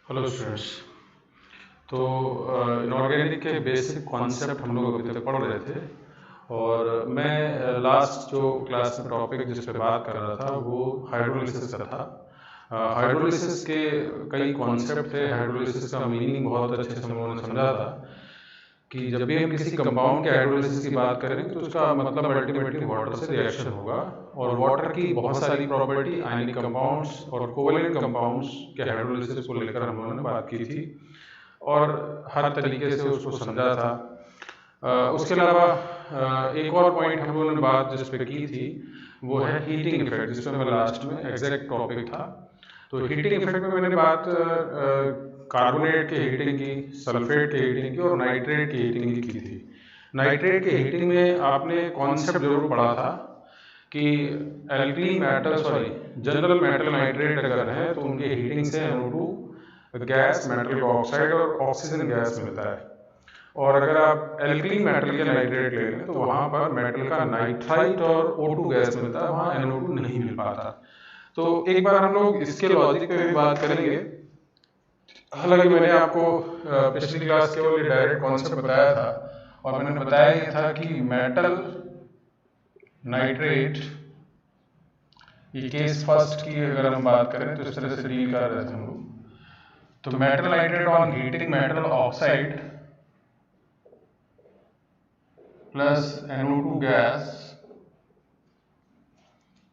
Hello students. तो inorganic के basic concept हम लोग अभी तक पढ़ रहे थे और मैं लास्ट जो क्लास में टॉपिक जिस पे बात कर रहा था वो हाइड्रोलिसिस का था। हाइड्रोलिसिस के कई कॉन्सेप्ट थे। हाइड्रोलिसिस का मीनिंग बहुत अच्छे से हम लोगों ने समझा था कि जब भी हम किसी कंपाउंड के हाइड्रोलिसिस की बात करेंगे तो उसका मतलब अल्टीमेटली वाटर से रिएक्शन होगा और वाटर की बहुत सारी प्रॉपर्टी आयनिक कंपाउंड्स और कोवेलेंट कंपाउंड्स के हाइड्रोलिसिस को लेकर हम लोगों ने बात की थी और हर तरीके से उसको समझा था। उसके अलावा एक और पॉइंट हम लोगों ने बात जिस पे की थी वो है हीटिंग इफेक्ट, जिसमें मैं लास्ट में एग्जैक्ट टॉपिक था। तो हीटिंग इफेक्ट में मैंने बात कार्बोनेट के हीटिंग की, सल्फेट के हीटिंग की और नाइट्रेट की हीटिंग की थी। नाइट्रेट के हीटिंग में आपने कॉन्सेप्ट जरूर पढ़ा था कि alkali metal general metal nitrate अगर है तो उनके हीटिंग से NO2 गैस, मेटल ऑक्साइड और ऑक्सीजन गैस मिलता है। और अगर आप एल्कली मेटल के नाइट्रेट ले लें तो वहाँ पर मेटल का नाइट्राइट और O2 गैस मिलता है, वहाँ NO2 नहीं मिल पाता। तो एक बार हम लोग इसके लॉजिक पे भी बात करेंगे। हालांकि मैंने आपको पिछली क्लास केवल डायरेक्ट कॉन्सेप्ट बताया था और मैंने बताया ये था कि मेटल नाइट्रेट, ये केस फर्स्ट की अगर हम बात करें तो इस तरह से डील कर रहे थे हम लोग। तो metal nitrate on heating metal oxide plus NO2 gas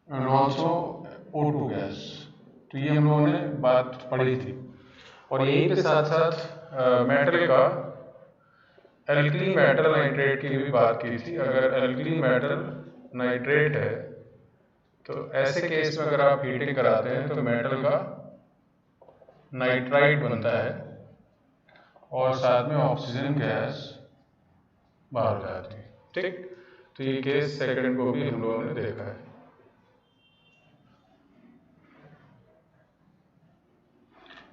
and also O2 gas. तो ये हम लोगों ने बात पढ़ी थी और यहीं पे साथ साथ मेटल का एल्कली मेटल नाइट्रेट की भी बात की थी। अगर एल्कली मेटल नाइट्रेट है तो ऐसे केस में अगर आप हीटिंग कराते हैं तो मेटल का नाइट्राइट बनता है और साथ में ऑक्सीजन गैस बाहर हो जाती है। ठीक, तो ये केस सेकंड को भी हम लोगों ने देखा है।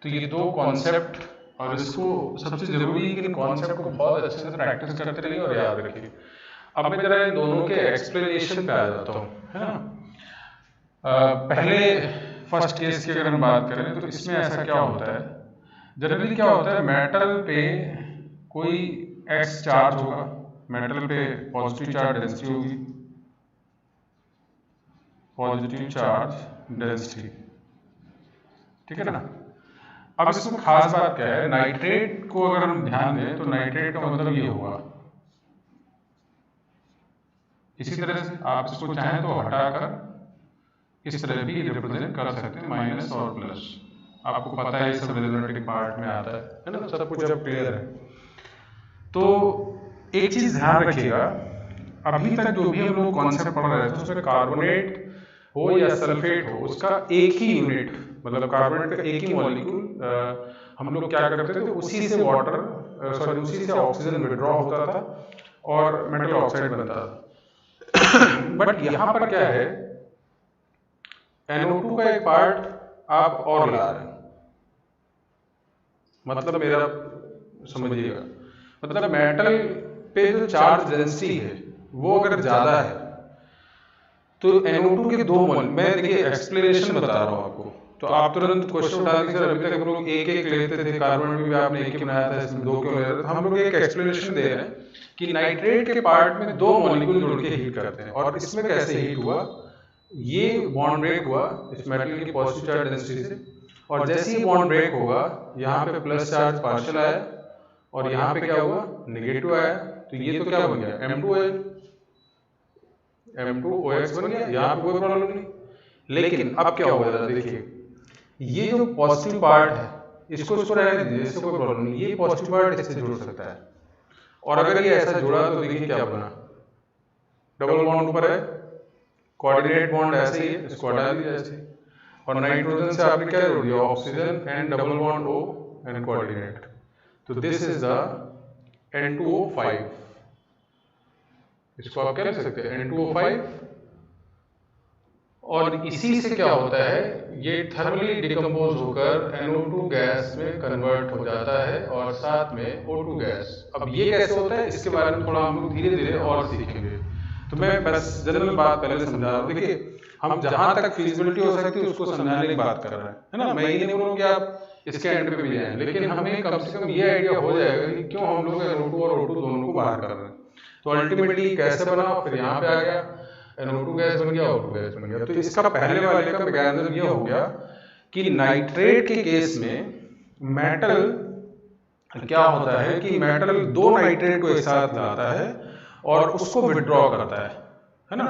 तो ये दो कॉन्सेप्ट, और इसको सबसे जरूरी है कि इन कॉन्सेप्ट को बहुत अच्छे से प्रैक्टिस करते रहिए और याद रखिए। अब मैं जरा इन दोनों के एक्सप्लेनेशन पे आ जाता हूँ, है ना। पहले फर्स्ट केस की अगर हम बात करें तो इसमें ऐसा क्या होता है, जनरली क्या होता है, मेटल पे कोई X चार्ज होगा, मेटल पे पॉजिटिव चार्ज डेंसिटी होगी, पॉजिटिव चार्ज डेंसिटी, ठीक है ना। अब इसमें खास बात क्या है, नाइट्रेट को अगर हम ध्यान दें तो नाइट्रेट का मतलब ये होगा, इसी तरह से आप इसको चाहें तो हटाकर इस तरह भी रिप्रेजेंट कर सकते हैं, माइनस और प्लस। आपको पता है ये सब रिजोनेटिंग पार्ट में आता है ना, सब कुछ अब क्लियर है। तो एक चीज ध्यान रखिएगा, अभी तक जो भी हम लोग कॉन्सेप्ट पढ़ रहे थे उसमें कार्बोनेट हो या सल्फेट हो, उसका एक ही यूनिट, मतलब कार्बोनेट का एक ही मॉलिक्यूल हम लोग क्या करते थे, उसी से उसी से ऑक्सीजन विड्रॉ होता था और मेटल ऑक्साइड बनता था। बट यहाँ पर क्या है, NO2 का एक पार्ट आप और ला रहे हैं, मतलब मेरा समझिएगा, मतलब मेटल पे जो चार्ज डेंसिटी है वो अगर ज्यादा है तो NO2 के दो मोल, मैं देखिए एक्सप्लेनेशन बता रहा हूँ आपको, तो आप तुरंत क्वेश्चन उठा लीजिए सर अभी तक हम लोग एक एक लेते थे, कार्बन में भी आपने एक ही बनाया था, इसमें दो क्यों ले रहे थे। हम लोग एक एक्सप्लेनेशन दे रहे हैं कि नाइट्रेट के पार्ट में दो मॉलिक्यूल जुड़ के हीट करते हैं और इसमें कैसे हीट हुआ, ये बॉन्ड ब्रेक हुआ इस मेटल की पॉजिटिव चार्ज डेंसिटी से, और जैसे ही बॉन्ड ब्रेक होगा यहाँ पे प्लस चार्ज पार्शियल आया और यहाँ पे क्या हुआ, नेगेटिव आया। तो ये तो क्या बन गया, M2OH बन गया, यहाँ पे कोई प्रॉब्लम नहीं। लेकिन अब क्या होगा देखिए, ये जो पॉजिटिव पार्ट है इसको रहने दीजिए, इससे कोई प्रॉब्लम नहीं, ये पॉजिटिव पार्ट इससे जुड़ सकता है और अगर ये ऐसा जुड़ा तो देखिए क्या बना, डबल बॉन्ड ऊपर है, कोऑर्डिनेट बॉन्ड ऐसे ही है, इसको हटा दीजिए ऐसे, और नाइट्रोजन से आपने क्या जोड़ दिया, oxygen and double bond O and coordinate. तो दिस इज द N2O5, इसको आप क्या लिख सकते हैं, N2O5। और इसी से क्या होता है, ये थर्मली डिकम्पोज होकर NO2 गैस में कन्वर्ट हो जाता है और साथ में O2 गैस। अब ये कैसे होता है इसके बारे में थोड़ा हम लोग धीरे धीरे और सीखेंगे, तो मैं बस जनरल बात पहले समझा रहा हूँ। देखिए हम जहां तक फिजिबिलिटी हो सकती है उसको समझाने की बात कर रहे हैं, है ना। मैं ये नहीं बोलूँ कि आप इसके एंड पे भी जाएं, लेकिन हमें कम से कम ये आइडिया हो जाएगा कि क्यों हम लोग NO2 और O2 दोनों को बाहर कर रहे हैं। तो अल्टीमेटली कैसे बना, फिर यहाँ पे आ गया NO2 गैस बन गया, O2 गैस बन गया। तो इसका पहले वाले का मैकेनिज्म ये हो गया कि नाइट्रेट के केस में मेटल क्या होता है कि मेटल दो नाइट्रेट को एक साथ लाता है और उसको विड्रॉ करता है ना।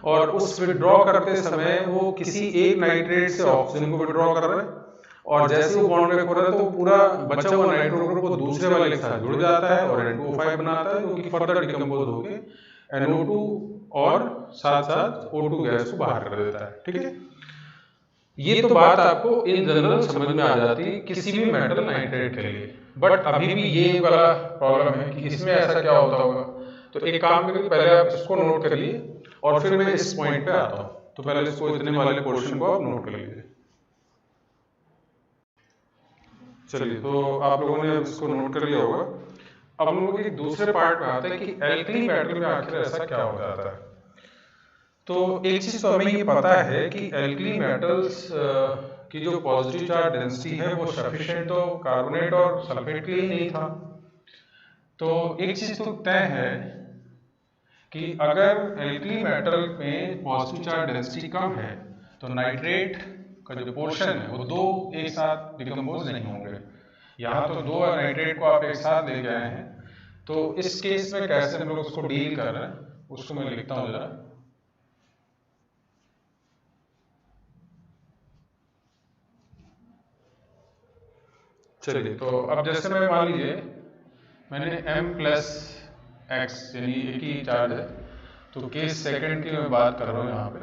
और उस विड्रॉ करते समय वो किसी एक नाइट्रेट से ऑक्सीजन को विड्रॉ कर रहा है, और जैसे वो बॉन्ड ब्रेक हो रहा है तो पूरा बचा हुआ नाइट्रो ग्रुप वो दूसरे वाले के साथ जुड़ जाता है और N2O5 बनाता है, जो कि फर्दर डिकम्पोज होकर NO2 और साथ साथ O2 गैस को बाहर कर देता है। ठीक है, ये तो बात आपको इन जनरल समझ में आ जाती है किसी भी मेटल नाइट्रेट के लिए। बट अभी भी ये वाला प्रॉब्लम है कि इसमें ऐसा क्या होता होगा। तो एक काम करिए, पहले आप इसको नोट कर लिए और फिर मैं इस पॉइंट पे आता हूँ। तो पहले इसको इतने वाले पोर्शन को आप नोट कर लीजिए। चलिए, तो आप लोगों ने इसको नोट कर लिया होगा। अब हम लोग एक दूसरे पार्ट में आते हैं कि एल्कली मेटल में आखिर ऐसा क्या हो जाता है। तो एक चीज तो हमें ये पता है कि एल्कली मेटल्स की जो पॉजिटिव चार्ज डेंसिटी है वो सफिशिएंट तो कार्बोनेट और सल्फेट के लिए नहीं था। तो एक चीज तो तय है कि अगर एल्कली मेटल में पॉजिटिव चार्ज डेंसिटी कम है तो नाइट्रेट का जो पोर्शन है वो दो एक साथ डिकम्पोज नहीं होंगे। यहाँ तो दो नाइट्रेट को आप एक साथ लेके आए हैं, तो इस केस में कैसे हम लोग उसको डील कर रहे हैं उसको मैं लिखता हूँ जरा। चलिए, तो अब जैसे मैं मान लीजिए मैंने M+X यानी एक ही चार्ज है, तो केस सेकंड की मैं बात कर रहा हूँ यहाँ पे।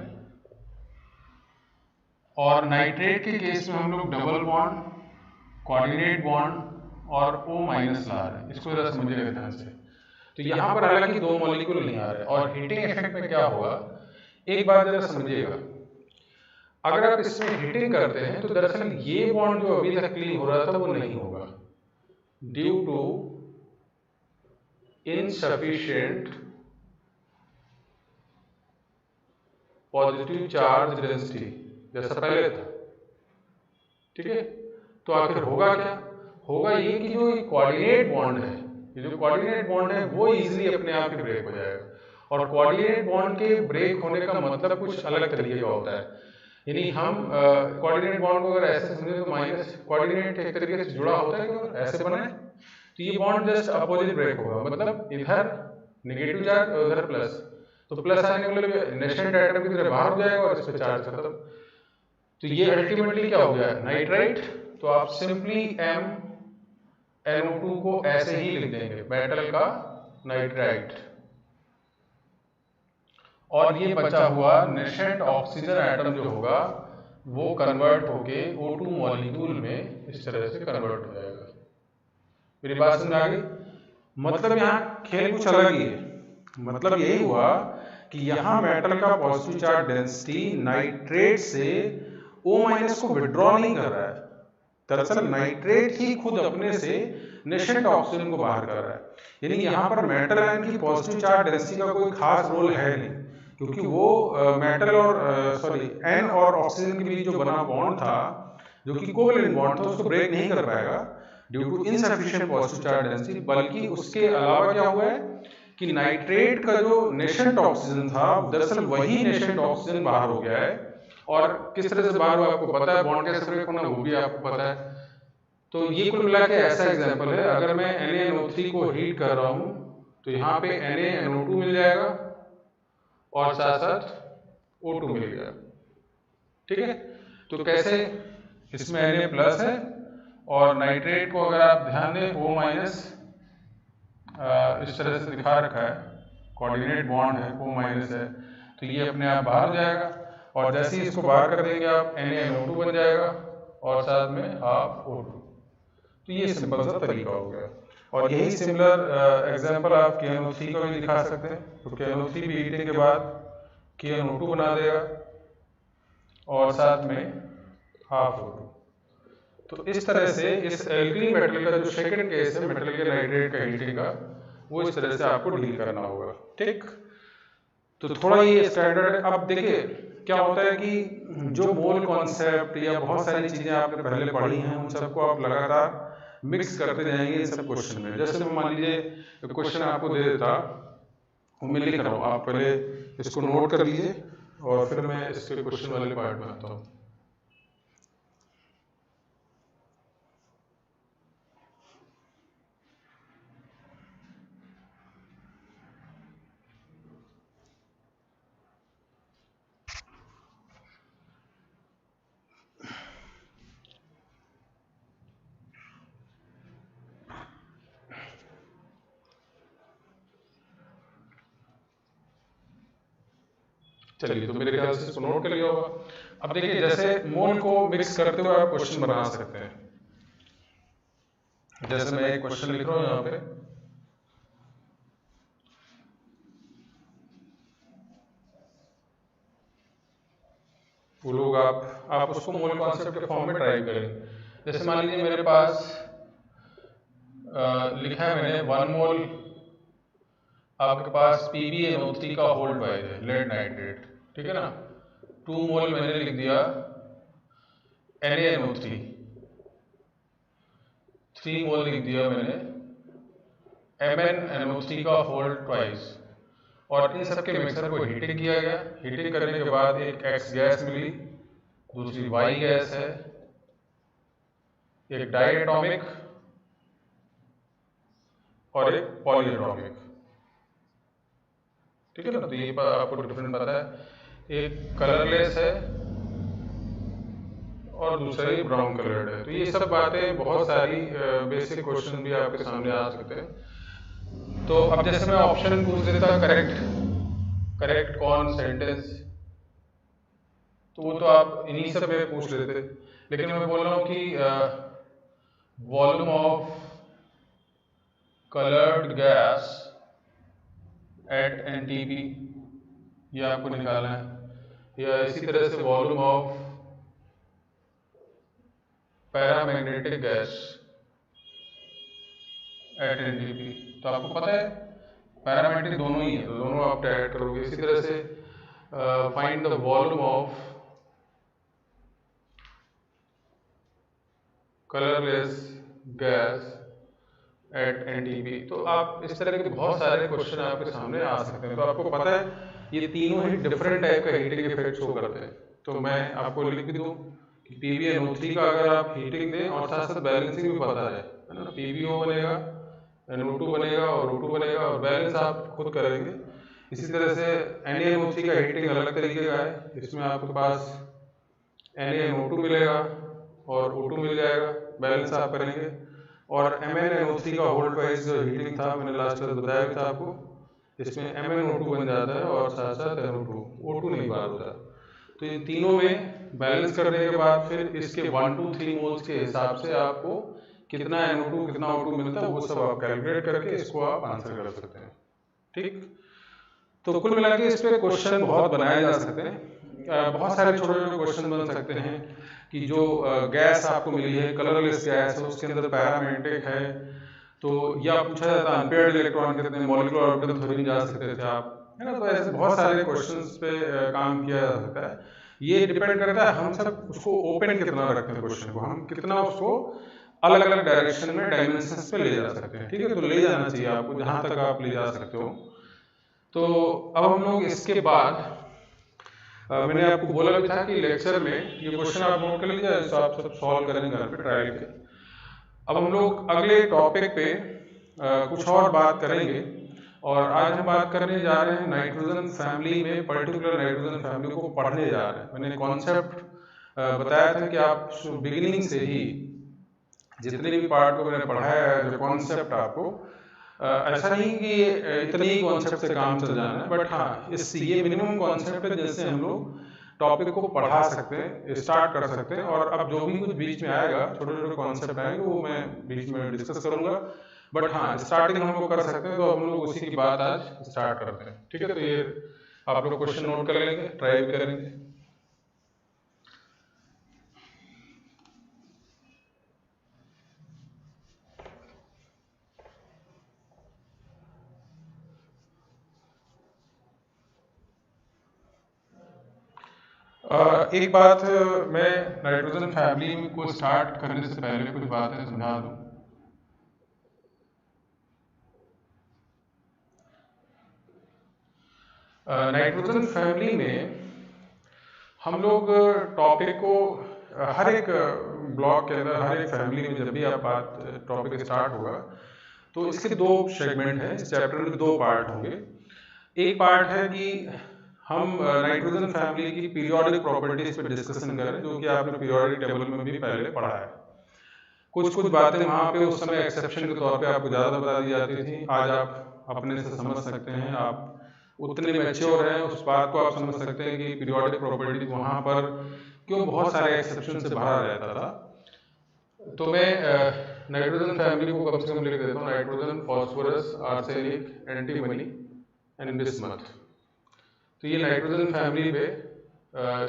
और नाइट्रेट के केस में हम लोग डबल बॉन्ड, कोऑर्डिनेट बॉन्ड और O- ला रहे हैं। इसको जरा समझिएगा ध्यान से। तो यहाँ पर हालांकि दो मॉलिक्यूल नहीं आ रहे, और हीटिंग इफेक्ट में क्या होगा एक बात जरा समझिएगा। अगर आप इसमें हीटिंग करते हैं तो दरअसल ये बॉन्ड जो अभी तक क्लीन हो रहा था वो नहीं होगा, due to insufficient positive charge density, जैसा पहले था। ठीक है, तो आखिर होगा क्या? होगा ये कि जो कोऑर्डिनेट बॉन्ड है, ये जो कोऑर्डिनेट बॉन्ड है वो इजीली अपने आप ही ब्रेक हो जाएगा। और कोऑर्डिनेट बॉन्ड के ब्रेक होने का मतलब कुछ अलग तरीके का होता है। यानी हम कोऑर्डिनेट बॉन्ड को अगर ऐसे समझे तो माइनस कोऑर्डिनेट एक तरीके से जुड़ा होता है कि ऐसे बना है, तो ये बॉन्ड जस्ट अपोजिट ब्रेक होगा। मतलब इधर नेगेटिव चार्ज और उधर प्लस, तो प्लस आने के लिए नेशेंट एटम की तरह बाहर हो जाएगा और इस पे चार्ज खत्म। तो ये अल्टीमेटली क्या हो गया, नाइट्राइट। तो आप सिंपली MnO2 को ऐसे ही लिख देंगे, मेटल का नाइट्राइट। और ये बचा हुआ नेशेंट ऑक्सीजन एटम जो होगा वो कन्वर्ट होके O2 मॉलिक्यूल में इस तरह से कन्वर्ट हो जाएगा। मेरी बात समझ आ गई? मतलब यहाँ खेल कुछ अलग ही है। मतलब यही हुआ कि यहाँ मेटल का पॉजिटिव चार्ज डेंसिटी नाइट्रेट से O- को विड्रॉ नहीं कर रहा है। दरअसल नाइट्रेट ही खुद अपने से नेशेंट ऑक्सीजन को बाहर कर रहा है। यानी यहाँ पर मेटल आयन की पॉजिटिव चार्ज डेंसिटी का कोई खास रोल है नहीं, क्योंकि वो मेटल और N और ऑक्सीजन के बीच जो बना बॉन्ड था, जो कि कोवेलेंट बॉन्ड था, उसको ब्रेक नहीं कर पाएगा due to insufficient positive charge density. बल्कि उसके अलावा क्या हुआ है कि नाइट्रेट का जो नेशेंट ऑक्सीजन था, दरअसल वही नेशेंट ऑक्सीजन बाहर हो गया है। और किस तरह से बाहर हुआ आपको पता है, बॉन्ड कैसे ब्रेक होना वो भी आपको पता है। तो ये कुल मिला के ऐसा एग्जांपल है। अगर मैं NaNO3 को हीट कर रहा हूँ तो यहाँ पे NaNO2 मिल जाएगा और साथ साथ O2 मिल गया। ठीक है, तो कैसे, इसमें Na+ है और नाइट्रेट को अगर आप ध्यान दें O- इस तरह से दिखा रखा है, कोऑर्डिनेट बॉन्ड है, O- है, तो ये अपने आप बाहर हो जाएगा। और जैसे ही इसको बाहर कर देंगे आप NaNO2 बन जाएगा और साथ में आप O2। तो ये सिंपल सा तरीका हो गया। और यही सिमिलर एग्जांपल आप KNO3 का भी दिखा सकते हैं। तो KNO3 भी हीटिंग के बाद KNO2 बना देगा और साथ में हाफ O2। तो इस तरह से इस एल्कली मेटल का जो सेकंड केस है मेटल के नाइट्रेट का हीटिंग का, वो इस तरह से आपको डील करना होगा। ठीक, तो थोड़ा ये स्टैंडर्ड। अब देखिए क्या होता है कि जो मोल कॉन्सेप्ट या बहुत सारी चीज़ें आपने पहले पढ़ी हैं उन सबको आप लगातार मिक्स करते जाएंगे इन सब क्वेश्चन में। जैसे मैं मान लीजिए क्वेश्चन आपको दे देता, वो मैं लिख रहा हूँ, आप पहले इसको नोट कर लीजिए और फिर मैं इसके क्वेश्चन वाले पार्ट में आता हूँ। चलिए, तो मेरे ख्याल से इसको नोट कर लिया होगा। अब देखिए, जैसे मोल को मिक्स करते हुए आप क्वेश्चन बना सकते हैं। जैसे मैं एक क्वेश्चन लिख रहा हूँ यहाँ पे, वो लोग आप उसको मोल कॉन्सेप्ट के फॉर्म में ट्राई करें। जैसे मान लीजिए मेरे पास लिखा है मैंने 1 मोल आपके पास PbNO3 का होल ट्वाइस है, लेड नाइट्रेट, ठीक है ना। 2 मोल मैंने लिख दिया NaNO3, 3 मोल लिख दिया मैंने MnNO3 का होल ट्वाइस, और इन सबके मिक्सर को हीटिंग किया गया। हीटिंग करने के बाद एक X गैस मिली, दूसरी Y गैस है, एक डाइएटॉमिक और एक पॉलीएटॉमिक, ठीक है ना। तो ये आपको डिफरेंट पता है, एक कलरलेस है और दूसरा ही ब्राउन कलर्ड है। तो ये सब बातें, बहुत सारी बेसिक क्वेश्चन भी आपके सामने आ सकते हैं। तो अब जैसे मैं ऑप्शन पूछ देता करेक्ट कौन सेंटेंस, तो वो तो आप इन्हीं सब में पूछ लेते, लेकिन मैं बोल रहा हूँ कि volume of coloured gas at NTP ये आपको निकालना है, या इसी तरह से volume of paramagnetic gas at NTP। तो आपको पता है पैरामैग्नेटिक दोनों ही है, तो दोनों आप ऐड करोगे। इसी तरह से find the volume of colourless gas at NTP। तो आप इस तरह के बहुत सारे क्वेश्चन आपके सामने आ सकते हैं। तो आपको पता है ये तीनों ही डिफरेंट टाइप का हीटिंग इफेक्ट शो करते हैं। तो मैं आपको लिख भी दूं कि PbNO3 का अगर आप हीटिंग दें और साथ साथ बैलेंसिंग भी पता है ना, PbO बनेगा, NO2 बनेगा और O2 बनेगा, और बैलेंस आप खुद करेंगे। इसी तरह से NaNO3 का हीटिंग अलग तरीके का है, इसमें आपके पास NaNO2 मिलेगा और O2 मिल जाएगा, बैलेंस आप करेंगे। और MnNO3 का होल ट्वाइस जो हीटिंग था, मैंने लास्ट क्लास बताया भी था आपको, इसमें MnO2 बन जाता है और साथ साथ NO2, O2 नहीं बाहर होता। तो इन तीनों में बैलेंस करने के बाद फिर इसके 1 to 3 मोल्स के हिसाब से आपको कितना NO2 कितना O2 मिलता है, वो सब आप कैलकुलेट करके इसको आप आंसर कर सकते हैं, ठीक। तो कुल मिला के इस पे क्वेश्चन बहुत बनाए जा सकते हैं। बहुत सारे छोटे छोटे क्वेश्चन बन सकते हैं कि जो गैस आपको मिली है, कलरलेस गैस है, उसके अंदर पैरामैग्नेटिक है, तो यह पूछा जाता है अनपेयर्ड इलेक्ट्रॉन कितने, मॉलिक्यूलर ऑर्बिटल थ्योरी जा सकते थे आप, है ना। तो ऐसे बहुत सारे क्वेश्चंस पे काम किया जा सकता है। ये डिपेंड करता है हम सब उसको ओपन कितना रखते हैं क्वेश्चन को, हम कितना उसको अलग अलग डायरेक्शन में डायमेंशंस पे ले जा सकते हैं, ठीक है। तो ले जाना चाहिए आपको जहां तक आप ले जा सकते हो। तो अब हम लोग इसके बाद मैंने आपको बोला भी था कि लेक्चर में ये क्वेश्चन आप नोट कर लीजिए, तो आप सब सॉल्व करेंगे घर पे ट्रायल के। अब हम लोग अगले टॉपिक पे कुछ और बात करेंगे, और आज हम बात करने जा रहे हैं नाइट्रोजन फैमिली में, पर्टिकुलर नाइट्रोजन फैमिली को पढ़ने जा रहे हैं। मैंने कॉन्सेप्ट बताया था कि आप बिगिनिंग से ही जितने भी पार्ट को मैंने पढ़ाया है, जो कॉन्सेप्ट आपको ऐसा नहीं कि इतने ही कॉन्सेप्ट से काम चल जाना है, बट हाँ इस ये मिनिमम कॉन्सेप्ट है जिससे हम लोग टॉपिक को पढ़ा सकते हैं, स्टार्ट कर सकते हैं। और अब जो भी कुछ बीच में आएगा, छोटे छोटे कॉन्सेप्ट आएंगे, वो मैं बीच में डिस्कस करूंगा, बट हाँ स्टार्टिंग हम लोग कर सकते हैं। तो हम लोग उसी की बात आज स्टार्ट करते हैं, ठीक है। तो ये आप लोग क्वेश्चन नोट कर लेंगे, ट्राई भी करेंगे। एक बात मैं नाइट्रोजन फैमिली को स्टार्ट करने से पहले कुछ बातें समझा दूं। नाइट्रोजन फैमिली में हम लोग टॉपिक को हर एक ब्लॉक के अंदर, हर एक फैमिली में जब भी आप बात टॉपिक स्टार्ट होगा तो इसके दो सेगमेंट हैं। इस चैप्टर में दो पार्ट होंगे। एक पार्ट है कि हम नाइट्रोजन फैमिली की पीरियोडिक प्रॉपर्टीज पे डिस्कशन करें, जो कि आपने पीरियोडिक टेबल में भी पहले पढ़ा है। कुछ बातें वहाँ पे उस समय एक्सेप्शन के तौर पे आपको ज़्यादा बता दी जाती थी। आज आप अपने से समझ सकते हैं, आप उतने मैच्योर हैं, उस बात को आप समझ सकते हैं कि पीरियोडिक प्रॉपर्टीज वहाँ पर क्यों बहुत सारे एक्सेप्शन से भरा रहता था। तो मैं नाइट्रोजन फैमिली को कम से कम लिख देता हूँ: nitrogen, phosphorus, arsenic, antimony and bismuth. तो ये नाइट्रोजन फैमिली पे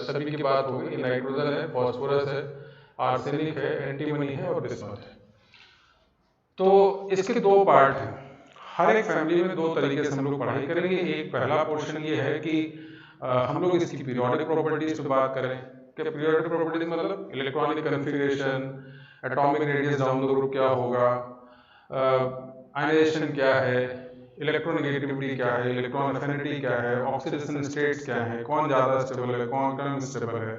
सभी की बात होगी। नाइट्रोजन है, फॉस्फोरस है, आर्सेनिक है, एंटीमनी है और बिस्मथ है। तो इसके दो पार्ट हैं। हर एक फैमिली में दो तरीके से हम लोग पढ़ाई करेंगे। एक पहला पोर्शन ये है कि हम लोग इसकी पीरियोडिक प्रॉपर्टीज पे बात करें। कि पीरियोडिक प्रॉपर्टीज मतलब electronic configuration, atomic radius down the group क्या होगा, आयनाइजेशन क्या है, इलेक्ट्रोनेगेटिविटी क्या है, इलेक्ट्रॉन एफिनिटी क्या है, ऑक्सीडेशन स्टेट्स क्या है, कौन ज़्यादा स्टेबल है, कौन कम स्टेबल है,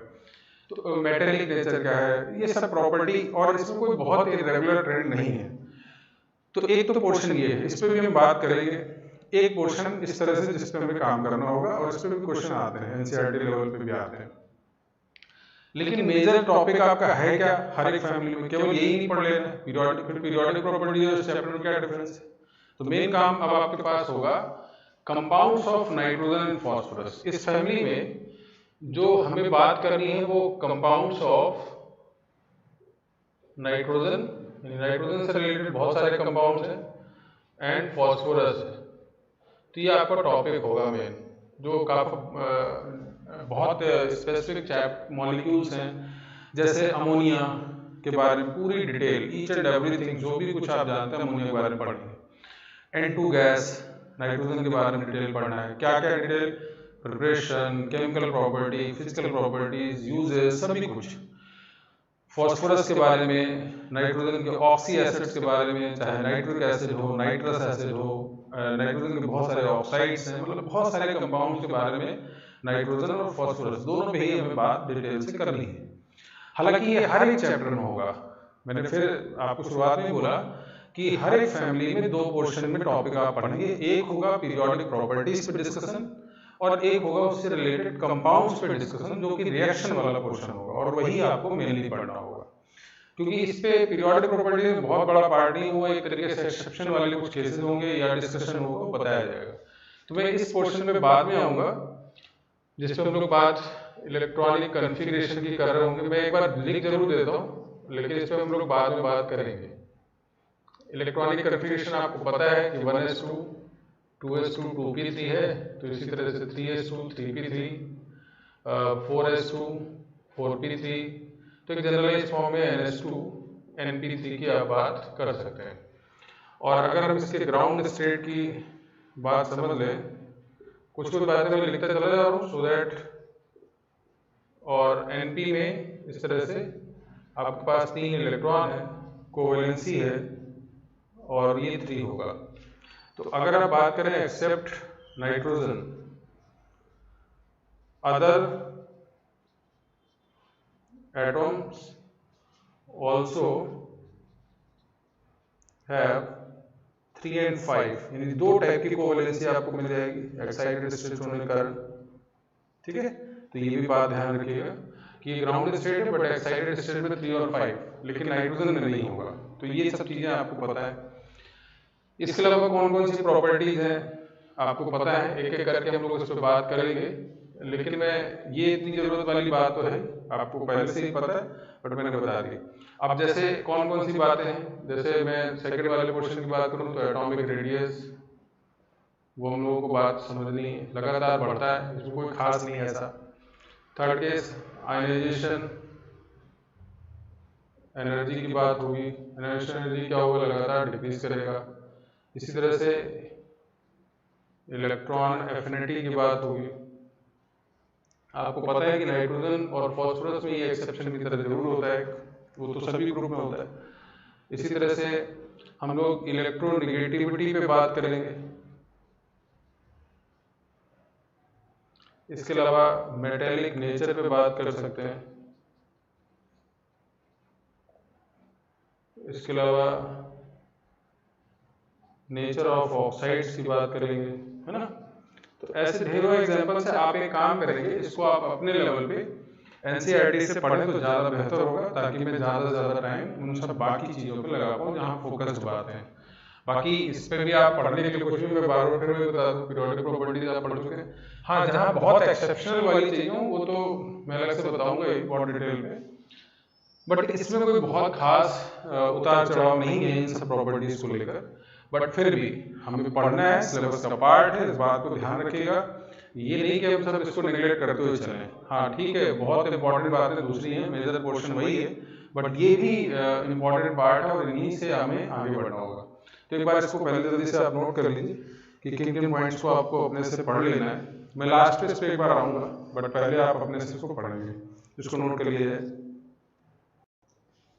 तो मेटेलिक नेचर क्या है, ये सब प्रॉपर्टी। और इसमें कोई बहुत इरेगुलर ट्रेंड नहीं है। तो एक तो पोर्शन ये है, इस पर भी हम बात करेंगे। एक पोर्शन इस तरह से जिस पर हमें काम करना होगा, और इस पर भी क्वेश्चन आते हैं, एनसीईआरटी लेवल पे भी आते हैं। लेकिन मेजर टॉपिक आपका है क्या हर एक फैमिली में? केवल यही नहीं पढ़ लेना पीरियोडिक प्रॉपर्टी और चैप्टर में क्या डिफरेंस है। तो मेन काम अब आपके पास होगा compounds of nitrogen and phosphorus. इस फैमिली में जो हमें बात करनी है वो कंपाउंड्स ऑफ नाइट्रोजन, नाइट्रोजन से रिलेटेड बहुत सारे कंपाउंड्स हैं, एंड फॉस्फोरस है। तो ये आपका टॉपिक होगा मेन, जो काफी बहुत स्पेसिफिक मॉलिक्यूल्स हैं। जैसे अमोनिया के बारे में पूरी डिटेल, ईच एंड एवरीथिंग, जो भी कुछ आप जानते हैं अमोनिया के बारे में पढ़ेंगे। N2 गैस, नाइट्रोजन के बारे में डिटेल पढ़ना है। क्या क्या detail? Preparation, chemical property, physical properties, uses, सभी कुछ। फॉस्फोरस के बारे में, नाइट्रोजन के ऑक्सी एसिड्स के बारे में, चाहे नाइट्रिक एसिड हो, नाइट्रस एसिड हो, नाइट्रोजन के बहुत सारे ऑक्साइड्स हैं, मतलब बहुत सारे कंपाउंड्स के बारे में नाइट्रोजन और फॉस्फोरस दोनों पे ही हमें बात डिटेल से करनी है। हालांकि ये हर एक चैप्टर में होगा। मैंने फिर आपको शुरुआत में बोला कि हर एक फैमिली में दो पोर्शन में टॉपिक आप पढ़ेंगे। एक होगा पीरियोडिक प्रॉपर्टीज पे डिस्कशन, और एक होगा उससे रिलेटेड कंपाउंड्स पे डिस्कशन, जो कि रिएक्शन वाला पोर्शन होगा, और वही आपको मेनली पढ़ना होगा। क्योंकि इस पे पीरियोडिक प्रॉपर्टीज में बहुत बड़ा पार्ट नहीं हुआ, एक तरीके से एक्सेप्शन वाले कुछ केसेस होंगे या डिस्कशन होगा, बताया जाएगा। तो मैं इस पोर्शन में बाद में आऊंगा, जिसपे हम लोग बात इलेक्ट्रॉनिक कन्फिगरेशन की कर रहे होंगे। मैं एक बार लिख जरूर देता हूँ, लेकिन इस पर हम लोग बाद में बात करेंगे। इलेक्ट्रॉनिक कन्फिगरेशन आपको पता है कि 1s2 2s2 2p3 है, तो इसी तरह से 3s2 3p3 4s2 4p3। तो एक जनरलाइज फॉर्म में ns2 np3 की आप बात कर सकते हैं। और अगर हम इसके ग्राउंड स्टेट की बात समझ लें, कुछ बातें मैं लिखता चला जा रहा हूँ सो दैट। और एनपी में इस तरह से आपके पास 3 इलेक्ट्रॉन है, कोवेलेंसी है, और ये 3 होगा। तो अगर आप बात करें except nitrogen, other atoms also have 3 and 5, यानी 2 टाइप की कोवेलेंसी आपको मिल जाएगी एक्साइटेड स्टेट होने के कारण। ठीक है, तो ये भी बात ध्यान रखिएगा कि ग्राउंड स्टेट है बट एक्साइटेड स्टेट में 3 और 5, लेकिन नाइट्रोजन में नहीं होगा। तो ये सब चीजें आपको पता है। इसके अलावा कौन कौन सी प्रॉपर्टीज हैं आपको पता है, एक एक करके हम लोग इस पर बात करेंगे। लेकिन मैं ये इतनी जरूरत वाली बात तो है, आपको पहले से ही पता है, बट मैंने बता दी। अब जैसे कौन कौन सी बातें हैं, जैसे मैं सेकंड वाले क्वेश्चन की बात करूं तो एटॉमिक रेडियस, वो हम लोगों को बात समझनी है, लगातार बढ़ता है, इसमें कोई खास नहीं है ऐसा। थर्ड केस आयनाइजेशन एनर्जी की बात होगी। आयनाइजेशन एनर्जी क्या होगा? लगातार डिक्रीज करेगा। इसी तरह से इलेक्ट्रॉन एफिनिटी की बात होगी। आपको पता है कि नाइट्रोजन और फॉस्फोरस में ये एक्सेप्शन की तरह जरूर होता है, वो तो सभी ग्रुप में होता है। इसी तरह से हम लोग इलेक्ट्रोनेगेटिविटी पे बात करेंगे। इसके अलावा मेटेलिक नेचर पे बात कर सकते हैं। इसके अलावा नेचर ऑफ ऑक्साइड्स की बात करेंगे, है ना। तो ऐसे ढेरों एग्जांपल से आप एक काम करेंगे, इसको आप अपने लेवल पे एनसीईआरटी से पढ़ें तो ज़्यादा बेहतर होगा, ताकि मैं ज़्यादा से ज़्यादा टाइम उन सब बाकी चीज़ों पे लगा पाऊँ जहाँ फोकस्ड बात है। बाकी इस पे भी आप पढ़ने के लिए कुछ भी मैं बार बार फिर बता दूँ, पीरियोडिक प्रॉपर्टीज आप पढ़ चुके हैं। हाँ, जहाँ बहुत एक्सेप्शनल वाली चीज़ें हों वो तो मैं अलग से बताऊंगा ही बहुत डिटेल में, बट इसमें कोई बहुत खास उतार चढ़ाव नहीं है इन सब प्रॉपर्टीज को लेकर। बट फिर भी हमें पढ़ना है, सिलेबस का पार्ट है, इस बात को ध्यान रखिएगा। ये नहीं कि हम सब इसको नेग्लेक्ट करते हुए चलें। हाँ ठीक है, बहुत इंपॉर्टेंट बातें दूसरी हैं, मेजर पोर्शन वही है, बट ये भी इंपॉर्टेंट पार्ट है और इन्हीं से हमें आगे बढ़ना होगा। तो एक बार इसको पहले जल्दी से आप नोट कर लीजिए कि किन किन पॉइंट्स को आपको अपने से पढ़ लेना है। मैं लास्ट पे इस पे एक बार आऊंगा, बट पहले आप अपने से इसको पढ़ेंगे। इसको नोट कर लिया जाए।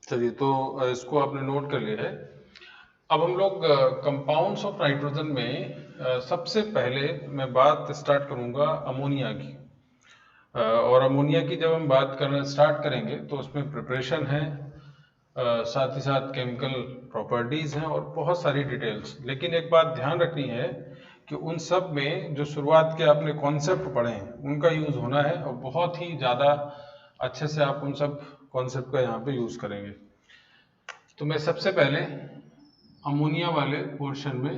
चलिए, तो इसको आपने नोट कर लिया है। अब हम लोग कंपाउंड्स ऑफ नाइट्रोजन में सबसे पहले मैं बात स्टार्ट करूंगा अमोनिया की। और अमोनिया की जब हम बात करना स्टार्ट करेंगे तो उसमें प्रिपरेशन है, साथ ही साथ केमिकल प्रॉपर्टीज हैं और बहुत सारी डिटेल्स। लेकिन एक बात ध्यान रखनी है कि उन सब में जो शुरुआत के आपने कॉन्सेप्ट पढ़े हैं उनका यूज होना है, और बहुत ही ज़्यादा अच्छे से आप उन सब कॉन्सेप्ट का यहाँ पे यूज करेंगे। तो मैं सबसे पहले अमोनिया वाले पोर्शन में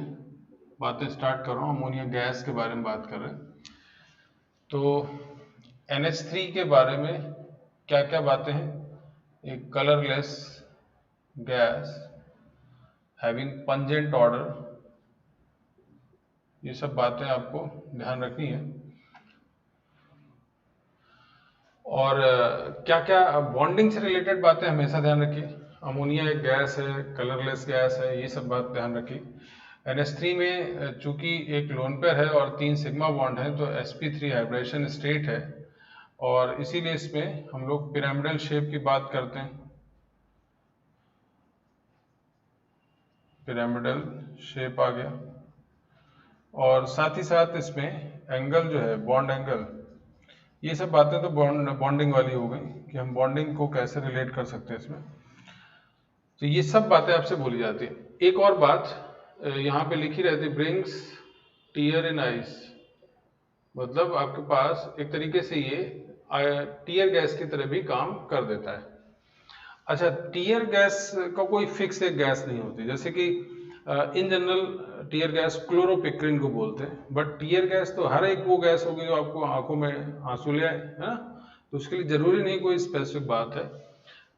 बातें स्टार्ट कर रहा हूँ। अमोनिया गैस के बारे में बात कर रहे हैं, तो NH3 के बारे में क्या क्या बातें हैं। एक colourless gas having pungent order, ये सब बातें आपको ध्यान रखनी है। और क्या क्या बॉन्डिंग से रिलेटेड बातें हमेशा ध्यान रखिए। अमोनिया एक गैस है, कलरलेस गैस है, ये सब बात ध्यान रखिए। NH3 में चूंकि एक लोन पेयर है और 3 सिग्मा बॉन्ड है, तो sp3 हाइब्रेशन स्टेट है, और इसीलिए इसमें हम लोग पिरामिडल शेप की बात करते हैं। पिरामिडल शेप आ गया, और साथ ही साथ इसमें एंगल जो है, बॉन्ड एंगल, ये सब बातें तो बॉन्डिंग वाली हो गई कि हम बॉन्डिंग को कैसे रिलेट कर सकते हैं इसमें। तो ये सब बातें आपसे बोली जाती है। एक और बात यहाँ पे लिखी रहती, ब्रिंग्स टीयर इन आइस, मतलब आपके पास एक तरीके से ये टीयर गैस की तरह भी काम कर देता है। अच्छा, टीयर गैस का कोई फिक्स एक गैस नहीं होती, जैसे कि in general tear gas chloropicrin को बोलते हैं, बट टीयर गैस तो हर एक वो गैस होगी जो आपको आंखों में आंसू ले आए, है ना। तो उसके लिए जरूरी नहीं कोई स्पेसिफिक बात है।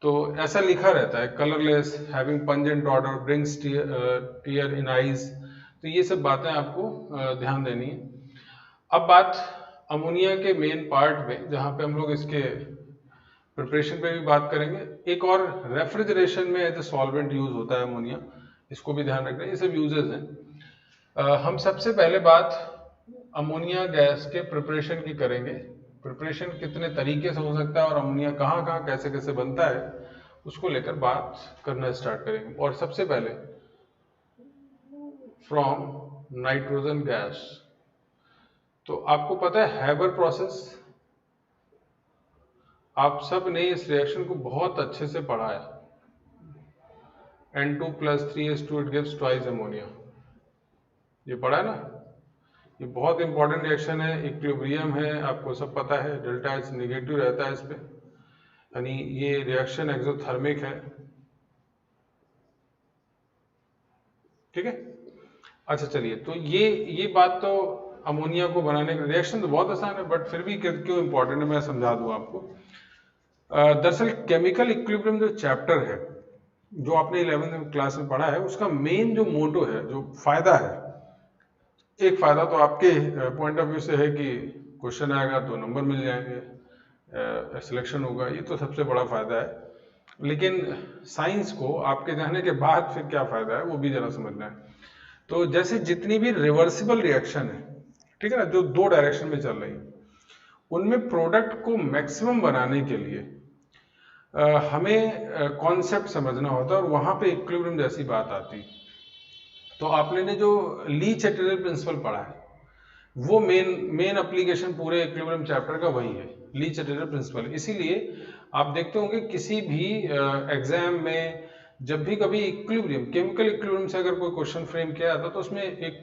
तो ऐसा लिखा रहता है, colourless having pungent order, brings tier इन आइज। तो ये सब बातें आपको ध्यान देनी है। अब बात अमोनिया के मेन पार्ट में, जहाँ पे हम लोग इसके प्रिपरेशन पे भी बात करेंगे। एक और रेफ्रिजरेशन में एज ए सॉल्वेंट यूज होता है अमोनिया, इसको भी ध्यान रखना है। ये सब यूजेस हैं। हम सबसे पहले बात अमोनिया गैस के प्रिपरेशन की करेंगे। प्रिपरेशन कितने तरीके से हो सकता है और अमोनिया कहाँ कहाँ कैसे कैसे बनता है, उसको लेकर बात करना स्टार्ट करेंगे। और सबसे पहले फ्रॉम नाइट्रोजन गैस, तो आपको पता है हैबर प्रोसेस, आप सब ने इस रिएक्शन को बहुत अच्छे से पढ़ा है। N2 + 3H2 it gives twice ammonia, ये पढ़ा है ना। ये बहुत इंपॉर्टेंट रिएक्शन है, इक्विलिब्रियम है, आपको सब पता है। डेल्टा H नेगेटिव रहता है इस पे, यानी ये रिएक्शन एक्सोथर्मिक है, ठीक है। अच्छा चलिए, तो ये बात तो अमोनिया को बनाने का रिएक्शन तो बहुत आसान है, बट फिर भी क्यों इंपॉर्टेंट है मैं समझा दूं आपको। दरअसल केमिकल इक्विलिब्रियम जो चैप्टर है, जो आपने 11th क्लास में पढ़ा है, उसका मेन जो मोटो है, जो फायदा है, एक फायदा तो आपके पॉइंट ऑफ व्यू से है कि क्वेश्चन आएगा तो नंबर मिल जाएंगे, सिलेक्शन होगा, ये तो सबसे बड़ा फायदा है। लेकिन साइंस को आपके जाने के बाद फिर क्या फायदा है वो भी जरा समझना है। तो जैसे जितनी भी रिवर्सिबल रिएक्शन है, ठीक है ना, जो 2 डायरेक्शन में चल रही है, उनमें प्रोडक्ट को मैक्सिमम बनाने के लिए हमें कॉन्सेप्ट समझना होता है और वहां पे इक्विलिब्रियम जैसी बात आती। तो आपने जो ली चैटरल प्रिंसिपल पढ़ा है वो मेन एप्लीकेशन पूरे इक्विलिब्रियम चैप्टर का वही है, ली चैटरल प्रिंसिपल। इसीलिए आप देखते होंगे किसी भी एग्जाम में जब भी कभी इक्विलिब्रियम, केमिकल इक्विलिब्रियम से अगर कोई क्वेश्चन फ्रेम किया जाता है तो उसमें एक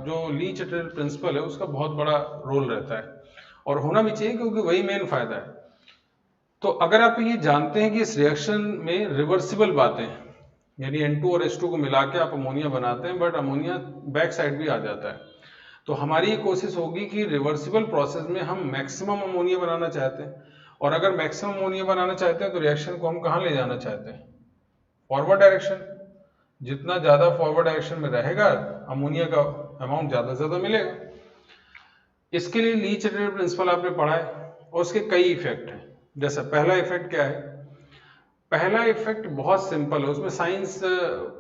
जो ली चैटरल प्रिंसिपल है उसका बहुत बड़ा रोल रहता है और होना भी चाहिए क्योंकि वही मेन फायदा है। तो अगर आप ये जानते हैं कि इस रिएक्शन में रिवर्सिबल बातें हैं, यानी N2 और H2 को मिला के आप अमोनिया बनाते हैं बट अमोनिया बैक साइड भी आ जाता है, तो हमारी ये कोशिश होगी कि रिवर्सिबल प्रोसेस में हम मैक्सिमम अमोनिया बनाना चाहते हैं। और अगर मैक्सिमम अमोनिया बनाना चाहते हैं तो रिएक्शन को हम कहाँ ले जाना चाहते हैं? Forward direction. जितना ज्यादा फॉरवर्ड डायरेक्शन में रहेगा अमोनिया का अमाउंट ज्यादा से ज्यादा मिलेगा। इसके लिए ली चैटरल प्रिंसिपल आपने पढ़ा है और उसके कई इफेक्ट हैं। जैसे पहला इफेक्ट क्या है? पहला इफेक्ट बहुत सिंपल है, उसमें साइंस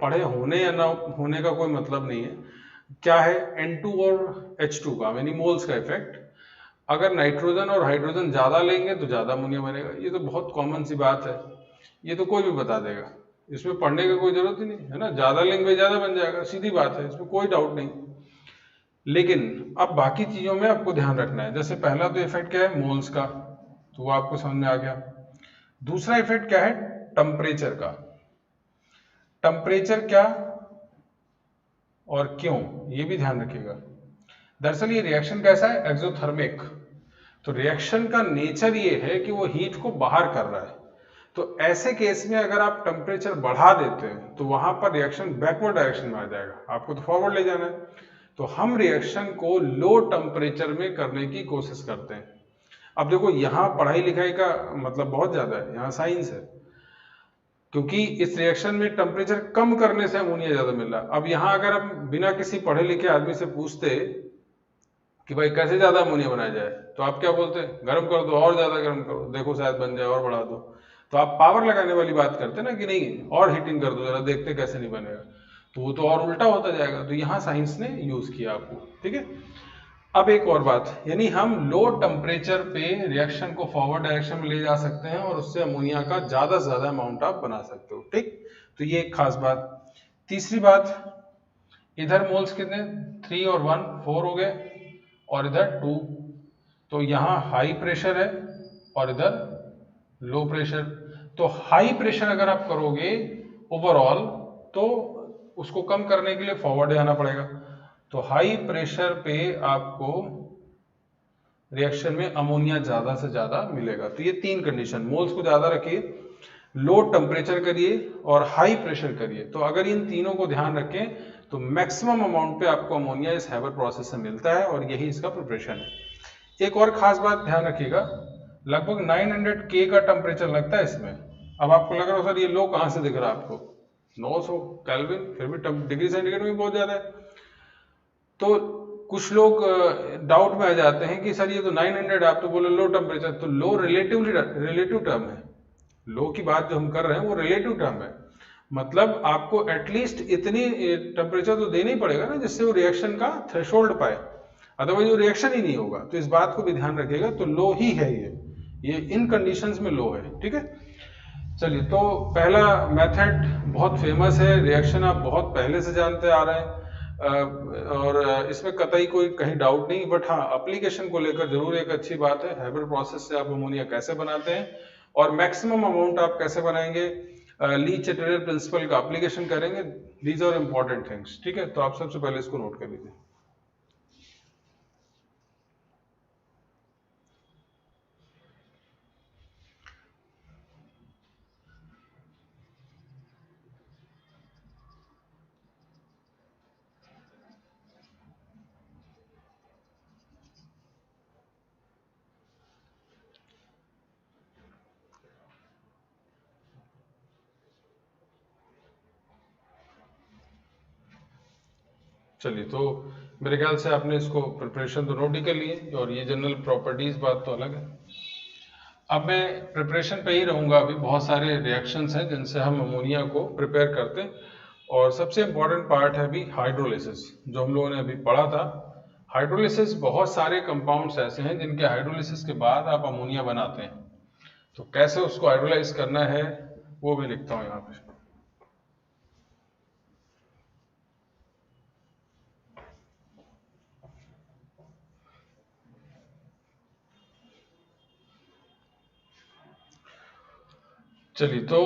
पढ़े होने या ना होने का कोई मतलब नहीं है। क्या है? N2 और H2 का यानी मोल्स का इफेक्ट। अगर नाइट्रोजन और हाइड्रोजन ज्यादा लेंगे तो ज्यादा अमोनिया बनेगा। ये तो बहुत कॉमन सी बात है, ये तो कोई भी बता देगा, इसमें पढ़ने की कोई जरूरत ही नहीं है ना। ज्यादा लेंगे ज्यादा बन जाएगा, सीधी बात है, इसमें कोई डाउट नहीं। लेकिन अब बाकी चीजों में आपको ध्यान रखना है। जैसे पहला तो इफेक्ट क्या है? मोल्स का, तो वो आपको समझ में आ गया। दूसरा इफेक्ट क्या है? टेम्परेचर का। टेम्परेचर क्या और क्यों, ये भी ध्यान रखिएगा। दरअसल ये रिएक्शन कैसा है? एक्सोथर्मिक। तो रिएक्शन का नेचर ये है कि वो हीट को बाहर कर रहा है। तो ऐसे केस में अगर आप टेम्परेचर बढ़ा देते हैं तो वहां पर रिएक्शन बैकवर्ड डायरेक्शन में आ जाएगा, आपको तो फॉरवर्ड ले जाना है। तो हम रिएक्शन को लो टेम्परेचर में करने की कोशिश करते हैं। अब देखो यहाँ पढ़ाई लिखाई का मतलब बहुत ज्यादा है, यहाँ साइंस है, क्योंकि इस रिएक्शन में टेम्परेचर कम करने से अमोनिया ज्यादा मिल रहा है। अब यहाँ अगर हम बिना किसी पढ़े लिखे आदमी से पूछते कि भाई कैसे ज्यादा अमोनिया बनाया जाए, तो आप क्या बोलते? गर्म कर दो, और ज्यादा गर्म करो, देखो शायद बन जाए, और बढ़ा दो। तो आप पावर लगाने वाली बात करते ना कि नहीं और हीटिंग कर दो जरा, देखते कैसे नहीं बनेगा, तो वो तो और उल्टा होता जाएगा। तो यहाँ साइंस ने यूज किया आपको, ठीक है। अब एक और बात, यानी हम लो टेम्परेचर पे रिएक्शन को फॉरवर्ड डायरेक्शन में ले जा सकते हैं और उससे अमोनिया का ज्यादा से ज्यादा अमाउंट आप बना सकते हो, ठीक। तो ये एक खास बात। तीसरी बात, इधर मोल्स कितने? 3 और 1 4 हो गए और इधर 2। तो यहाँ हाई प्रेशर है और इधर लो प्रेशर। तो हाई प्रेशर अगर आप करोगे ओवरऑल तो उसको कम करने के लिए फॉरवर्ड जाना पड़ेगा। तो हाई प्रेशर पे आपको रिएक्शन में अमोनिया ज्यादा से ज्यादा मिलेगा। तो ये तीन कंडीशन, मोल्स को ज्यादा रखिए, लो टेम्परेचर करिए और हाई प्रेशर करिए। तो अगर इन तीनों को ध्यान रखें तो मैक्सिमम अमाउंट पे आपको अमोनिया इस हैबर प्रोसेस से मिलता है और यही इसका प्रिपरेशन है। एक और खास बात ध्यान रखिएगा, लगभग 900 K का टेम्परेचर लगता है इसमें। अब आपको लग रहा हो सर ये लो कहां से दिख रहा है आपको? 900 केल्विन, फिर भी डिग्री सेंटीग्रेड में बहुत ज्यादा है। तो कुछ लोग डाउट में आ जाते हैं कि सर ये तो 900, आप तो बोले लो टेम्परेचर। तो लो रिलेटिव टर्म है, लो की बात जो हम कर रहे हैं वो रिलेटिव टर्म है। मतलब आपको एटलीस्ट इतनी टेम्परेचर तो देना ही पड़ेगा ना जिससे वो रिएक्शन का थ्रेशोल्ड पाए, अदरवाइज वो रिएक्शन ही नहीं होगा। तो इस बात को भी ध्यान रखिएगा। तो लो ही है ये इन कंडीशंस में लो है, ठीक है। चलिए, तो पहला मेथड बहुत फेमस है, रिएक्शन आप बहुत पहले से जानते आ रहे हैं और इसमें कतई कोई कहीं डाउट नहीं। बट हाँ, एप्लीकेशन को लेकर जरूर एक अच्छी बात है, हैबर प्रोसेस से आप अमोनिया कैसे बनाते हैं और मैक्सिमम अमाउंट आप कैसे बनाएंगे, ली चैटरल प्रिंसिपल का एप्लीकेशन करेंगे। दीज आर इंपॉर्टेंट थिंग्स, ठीक है। तो आप सबसे पहले इसको नोट कर लीजिए। चलिए, तो मेरे ख्याल से आपने इसको प्रिपरेशन तो नोट ही कर लिए और ये जनरल प्रॉपर्टीज बात तो अलग है। अब मैं प्रिपरेशन पे ही रहूंगा। अभी बहुत सारे रिएक्शंस हैं जिनसे हम अमोनिया को प्रिपेयर करते हैं और सबसे इम्पोर्टेंट पार्ट है अभी हाइड्रोलिसिस, जो हम लोगों ने अभी पढ़ा था। हाइड्रोलिसिस, बहुत सारे कंपाउंड्स ऐसे हैं जिनके हाइड्रोलिसिस के बाद आप अमोनिया बनाते हैं, तो कैसे उसको हाइड्रोलाइज करना है वो भी लिखता हूं यहाँ पे। चलिए, तो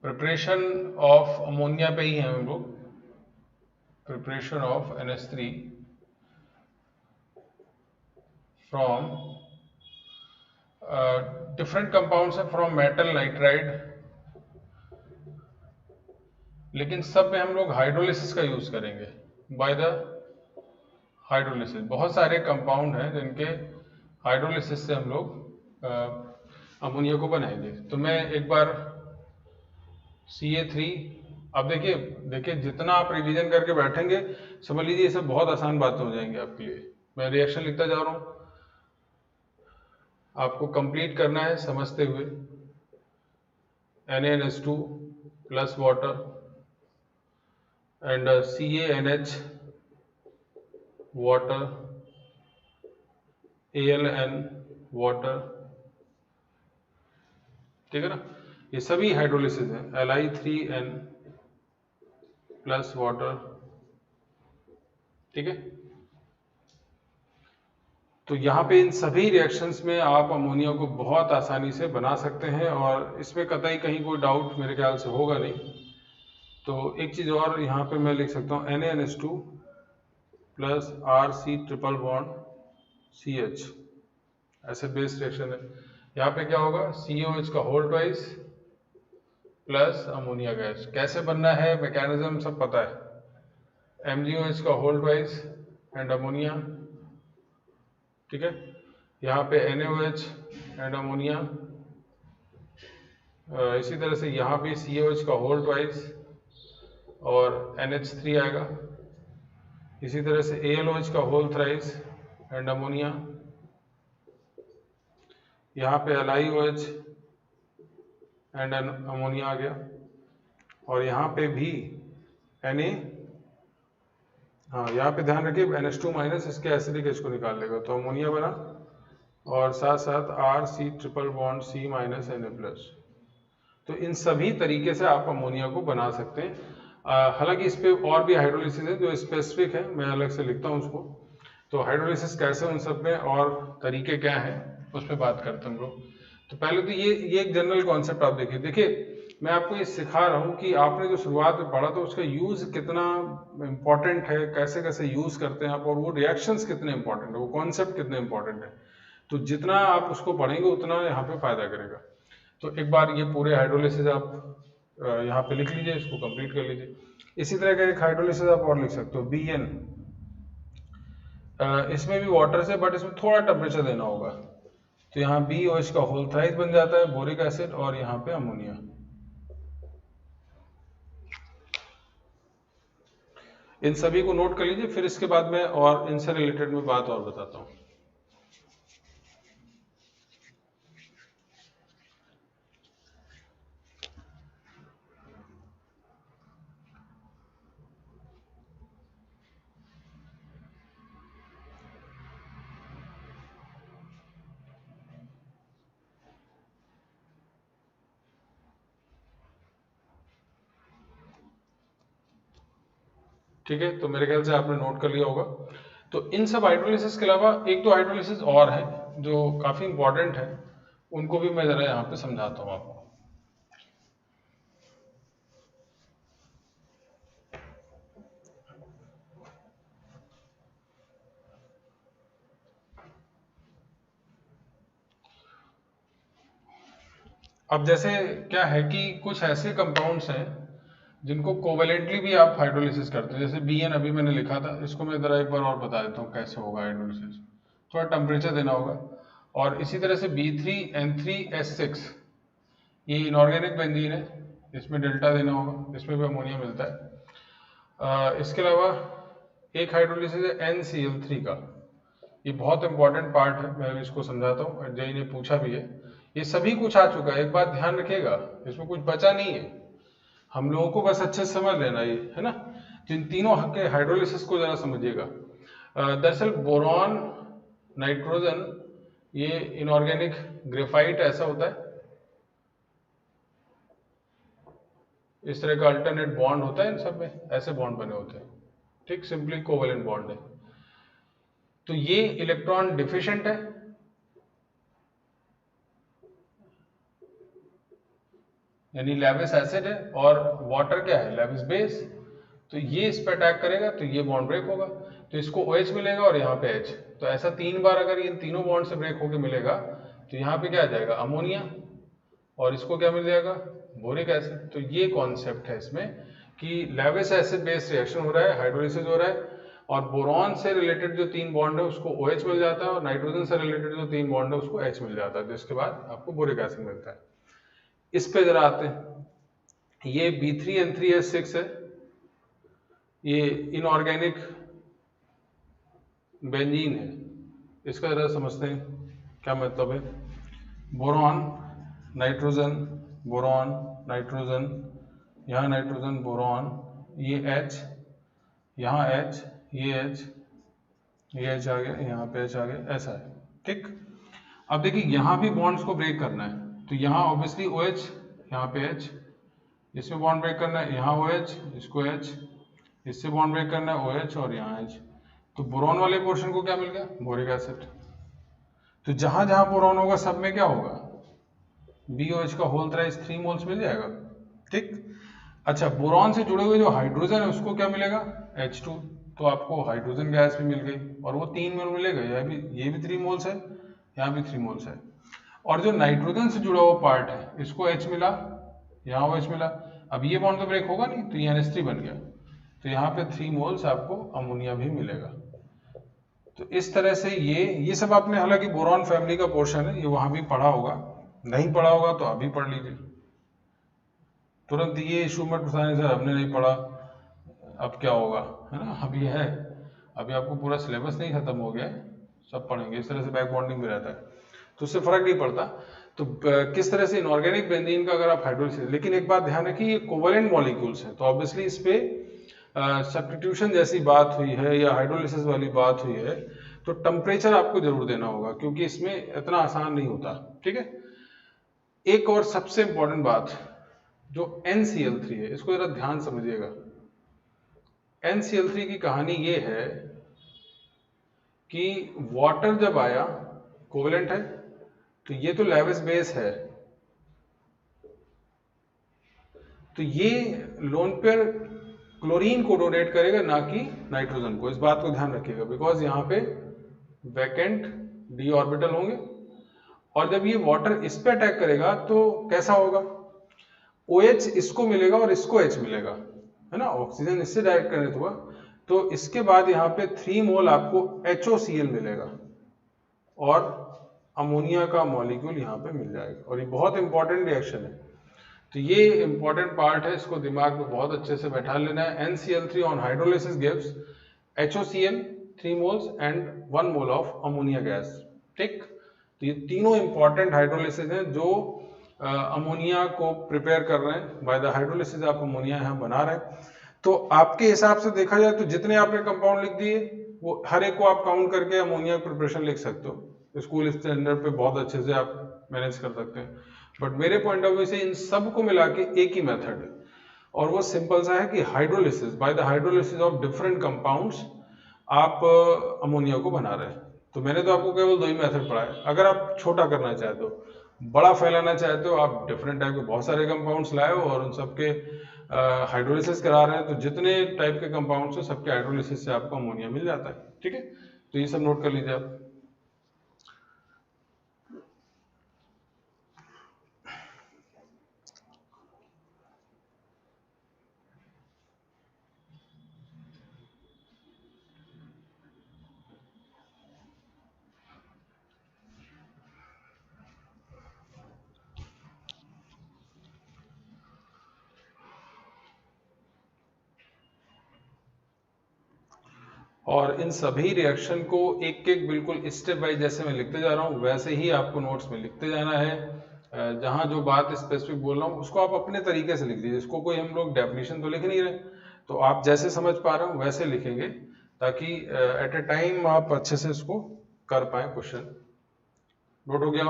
प्रिपरेशन ऑफ अमोनिया पे ही हैं हम लोग। Preparation of NH3 from different compounds है फ्रॉम मेटल नाइट्राइड, लेकिन सब में हम लोग हाइड्रोलिसिस का यूज करेंगे, बाय द हाइड्रोलिसिस। बहुत सारे कंपाउंड हैं जिनके हाइड्रोलिसिस से हम लोग अमोनिया को बनाएंगे। तो मैं एक बार Ca3, अब देखिए जितना आप रिवीजन करके बैठेंगे समझ लीजिए ये सब बहुत आसान बातें हो जाएंगी आपके लिए। मैं रिएक्शन लिखता जा रहा हूं, आपको कंप्लीट करना है समझते हुए। NaNH2 plus water and CaNH water, AlN water, ठीक है ना, ये सभी हाइड्रोलिसिस हैं। Li3n प्लस वाटर, ठीक है। तो यहाँ पे इन सभी रिएक्शंस में आप अमोनिया को बहुत आसानी से बना सकते हैं और इसमें कतई कहीं कोई डाउट मेरे ख्याल से होगा नहीं। तो एक चीज़ और यहाँ पे मैं लिख सकता हूँ, NaNH2 plus RC triple bond CH, ऐसे बेस रिएक्शन है। यहाँ पे क्या होगा, COH का whole twice plus ammonia gas. कैसे बनना है मैकेनिज्म सब पता है, MgOH का होल ट्वाइस एंड अमोनिया, ठीक है। यहाँ पे NaOH एंड अमोनिया, इसी तरह से यहाँ भी COH का होल ट्वाइस और NH3 आएगा। इसी तरह से AlOH का होल थ्राइस एंड अमोनिया, यहाँ पे LiOH एंड अमोनिया आ गया। और यहाँ पे भी Na, हाँ यहाँ पे ध्यान रखिए NH2 माइनस इसके एसिडिक H को निकाल लेगा तो अमोनिया बना, और साथ साथ RC triple bond C minus Na plus. तो इन सभी तरीके से आप अमोनिया को बना सकते हैं। हालांकि इस पे और भी हाइड्रोलिसिस है जो स्पेसिफिक है, मैं अलग से लिखता हूँ उसको। तो हाइड्रोलिसिस कैसे, उन सब में और तरीके क्या हैं उस पर बात करते हैं हम लोग। तो पहले तो ये एक जनरल कॉन्सेप्ट आप देखिए मैं आपको ये सिखा रहा हूँ कि आपने जो शुरुआत में पढ़ा था उसका यूज कितना इंपॉर्टेंट है, कैसे कैसे यूज करते हैं आप, और वो रिएक्शंस कितने इंपॉर्टेंट है, वो कॉन्सेप्ट कितने इंपॉर्टेंट है। तो जितना आप उसको पढ़ेंगे उतना यहाँ पे फायदा करेगा। तो एक बार ये पूरे हाइड्रोलिसिस आप यहाँ पे लिख लीजिए, इसको कंप्लीट कर लीजिए। इसी तरह का एक हाइड्रोलिसिस आप और लिख सकते हो, Bn। इसमें भी वाटर से, बट इसमें थोड़ा टेम्परेचर देना होगा। तो यहाँ BOH का होल थ्राइस बन जाता है, बोरिक एसिड, और यहाँ पे अमोनिया। इन सभी को नोट कर लीजिए, फिर इसके बाद में और इनसे रिलेटेड में बात और बताता हूँ। ठीक है, तो मेरे ख्याल से आपने नोट कर लिया होगा। तो इन सब हाइड्रोलिसिस के अलावा एक दो हाइड्रोलिसिस और है जो काफी इंपॉर्टेंट है, उनको भी मैं जरा यहाँ पे समझाता हूँ आपको। अब जैसे क्या है कि कुछ ऐसे कंपाउंड्स हैं जिनको कोवेलेंटली भी आप हाइड्रोलिसिस करते हैं, जैसे Bn अभी मैंने लिखा था, इसको मैं जरा एक बार और बता देता हूँ कैसे होगा हाइड्रोलिसिस। थोड़ा टेम्परेचर देना होगा, और इसी तरह से B3N3S6, ये इनऑर्गेनिक बेंजीन है, इसमें डेल्टा देना होगा, इसमें भी अमोनिया मिलता है। इसके अलावा एक हाइड्रोलिसिस है NCl3 का, ये बहुत इंपॉर्टेंट पार्ट है, मैं इसको समझाता हूँ, जेई ने पूछा भी है। ये सभी कुछ आ चुका है, एक बात ध्यान रखिएगा, इसमें कुछ बचा नहीं है, हम लोगों को बस अच्छे से समझ लेना ये है ना। तो इन तीनों के हाइड्रोलिसिस को जरा समझिएगा। दरअसल बोरॉन, नाइट्रोजन, ये इनऑर्गेनिक ग्रेफाइट ऐसा होता है, इस तरह का अल्टरनेट बॉन्ड होता है इन सब में, ऐसे बॉन्ड बने होते हैं, ठीक, सिंपली कोवेलेंट बॉन्ड है। तो ये इलेक्ट्रॉन डिफिशिएंट है, यानी लेविस एसिड है, और वाटर क्या है, लेविस बेस। तो ये इस पे अटैक करेगा तो ये बॉन्ड ब्रेक होगा, तो इसको OH मिलेगा और यहाँ पे H। तो ऐसा 3 बार अगर इन तीनों बॉन्ड से ब्रेक होके मिलेगा तो यहाँ पे क्या आ जाएगा, अमोनिया, और इसको क्या मिल जाएगा, बोरिक एसिड। तो ये कॉन्सेप्ट है इसमें कि लेविस एसिड बेस रिएक्शन हो रहा है, हाइड्रोलिसिस हो रहा है, और बोरॉन से रिलेटेड जो 3 बॉन्ड है उसको OH मिल जाता है, और नाइट्रोजन से रिलेटेड जो 3 बॉन्ड है उसको H मिल जाता है, जिसके बाद आपको बोरिक एसिड मिलता है। इस पे जरा आते हैं, ये B3N3H6 है, ये इनऑर्गेनिक बेंजीन है, इसका जरा समझते हैं क्या मतलब है। बोरॉन, नाइट्रोजन, बोरॉन, नाइट्रोजन, यहाँ नाइट्रोजन, बोरॉन, ये H, यहाँ H, ये H, ये H आ गया, यहाँ पे H आ गया, ऐसा है, ठीक। अब देखिए यहाँ भी बॉन्ड्स को ब्रेक करना है, तो यहाँ ऑब्वियसली OH, यहाँ पे H, इसमें बॉन्ड ब्रेक करना है, यहाँ OH, इसको H, इससे बॉन्ड ब्रेक करना है OH, और यहाँ H। तो बोरॉन वाले पोर्शन को क्या मिल गया, बोरिक एसिड। तो जहां जहां बोरॉन होगा सब में क्या होगा, BOH का होल थ्राइस 3 मोल्स मिल जाएगा, ठीक। अच्छा, बोरॉन से जुड़े हुए जो हाइड्रोजन है उसको क्या मिलेगा, H2। तो आपको हाइड्रोजन गैस भी मिल गई, और वो 3 मोल मिलेगा, ये भी 3 मोल्स है, यहाँ भी 3 मोल्स है। और जो नाइट्रोजन से जुड़ा हुआ पार्ट है इसको H मिला, यहाँ OH मिला। अब ये बॉन्ड तो ब्रेक होगा नहीं, तो ये NH3 बन गया, तो यहाँ पे 3 मोल्स आपको अमोनिया भी मिलेगा। तो इस तरह से ये सब आपने, हालांकि बोरॉन फैमिली का पोर्शन है, ये वहां भी पढ़ा होगा, नहीं पढ़ा होगा तो अभी पढ़ लीजिए, तुरंत ये इशू मत उठाने सर हमने नहीं पढ़ा अब क्या होगा, है ना, अभी है, अभी आपको पूरा सिलेबस नहीं खत्म हो गया है, सब पढ़ेंगे। इस तरह से बैक बॉन्डिंग भी रहता है, तो उससे फर्क नहीं पड़ता। तो किस तरह से इनऑर्गेनिक बेंजीन का अगर आप हाइड्रोलिसिस, लेकिन एक बात ध्यान रखिए ये कोवेलेंट मॉलिक्यूल्स हैं, तो ऑब्वियसली इस पे सब्स्टिट्यूशन जैसी बात हुई है या हाइड्रोलिसिस वाली बात हुई है, तो टेम्परेचर आपको जरूर देना होगा, क्योंकि इसमें इतना आसान नहीं होता, ठीक है। एक और सबसे इंपॉर्टेंट बात, जो NCl3 है, इसको जरा ध्यान समझिएगा। NCl3 की कहानी ये है कि वाटर जब आया, कोवेलेंट है, तो ये तो लेविस बेस है, तो ये लोन पेयर क्लोरीन को डोनेट करेगा, ना कि नाइट्रोजन को। इस बात को ध्यान रखिएगा, बिकॉज यहाँ पे वैकेंट d ऑर्बिटल होंगे, और जब ये वाटर इस पे अटैक करेगा तो कैसा होगा, OH इसको मिलेगा और इसको H मिलेगा, है ना, ऑक्सीजन इससे डायरेक्ट कनेक्ट हुआ, तो इसके बाद यहाँ पे 3 मोल आपको HOCl मिलेगा, और अमोनिया का मॉलिक्यूल यहाँ पे मिल जाएगा, और ये बहुत इंपॉर्टेंट रिएक्शन है। तो ये इंपॉर्टेंट पार्ट है, इसको दिमाग में बहुत अच्छे से बैठा लेना है। NCl3 on hydrolysis gives HOCl 3 moles and 1 mole of ammonia gas, ठीक। तो ये तीनों इंपॉर्टेंट हाइड्रोलिसिस हैं जो अमोनिया को प्रिपेयर कर रहे हैं। बाय द हाइड्रोलिसिस आप अमोनिया यहाँ बना रहे हैं। तो आपके हिसाब से देखा जाए तो जितने आपने कंपाउंड लिख दिए वो हर एक को आप काउंट करके अमोनिया प्रिपरेशन लिख सकते हो, स्कूल स्टैंडर्ड पे बहुत अच्छे से आप मैनेज कर सकते हैं। बट मेरे पॉइंट ऑफ व्यू से इन सब को मिला के एक ही मेथड है, और वो सिंपल सा है कि hydrolysis, by the hydrolysis of different compounds आप अमोनिया को बना रहे हैं। तो मैंने तो आपको केवल 2 ही मेथड पढ़ाया। अगर आप छोटा करना चाहते हो, बड़ा फैलाना चाहते हो, आप डिफरेंट टाइप के बहुत सारे कंपाउंड्स लाए हो और उन सबके हाइड्रोलिसिस करा रहे हैं, तो जितने टाइप के कंपाउंड्स हैं सबके हाइड्रोलिसिस से आपको अमोनिया मिल जाता है, ठीक है। तो ये सब नोट कर लीजिए आप। और इन सभी रिएक्शन को एक एक बिल्कुल स्टेप बाय जैसे मैं लिखते जा रहा हूँ वैसे ही आपको नोट्स में लिखते जाना है। जहाँ जो बात स्पेसिफिक बोल रहा हूँ उसको आप अपने तरीके से लिख दीजिए। इसको कोई हम लोग डेफिनेशन तो लिख नहीं रहे, तो आप जैसे समझ पा रहे हो वैसे लिखेंगे ताकि एट ए टाइम आप अच्छे से इसको कर पाए क्वेश्चन। नोट हो गया?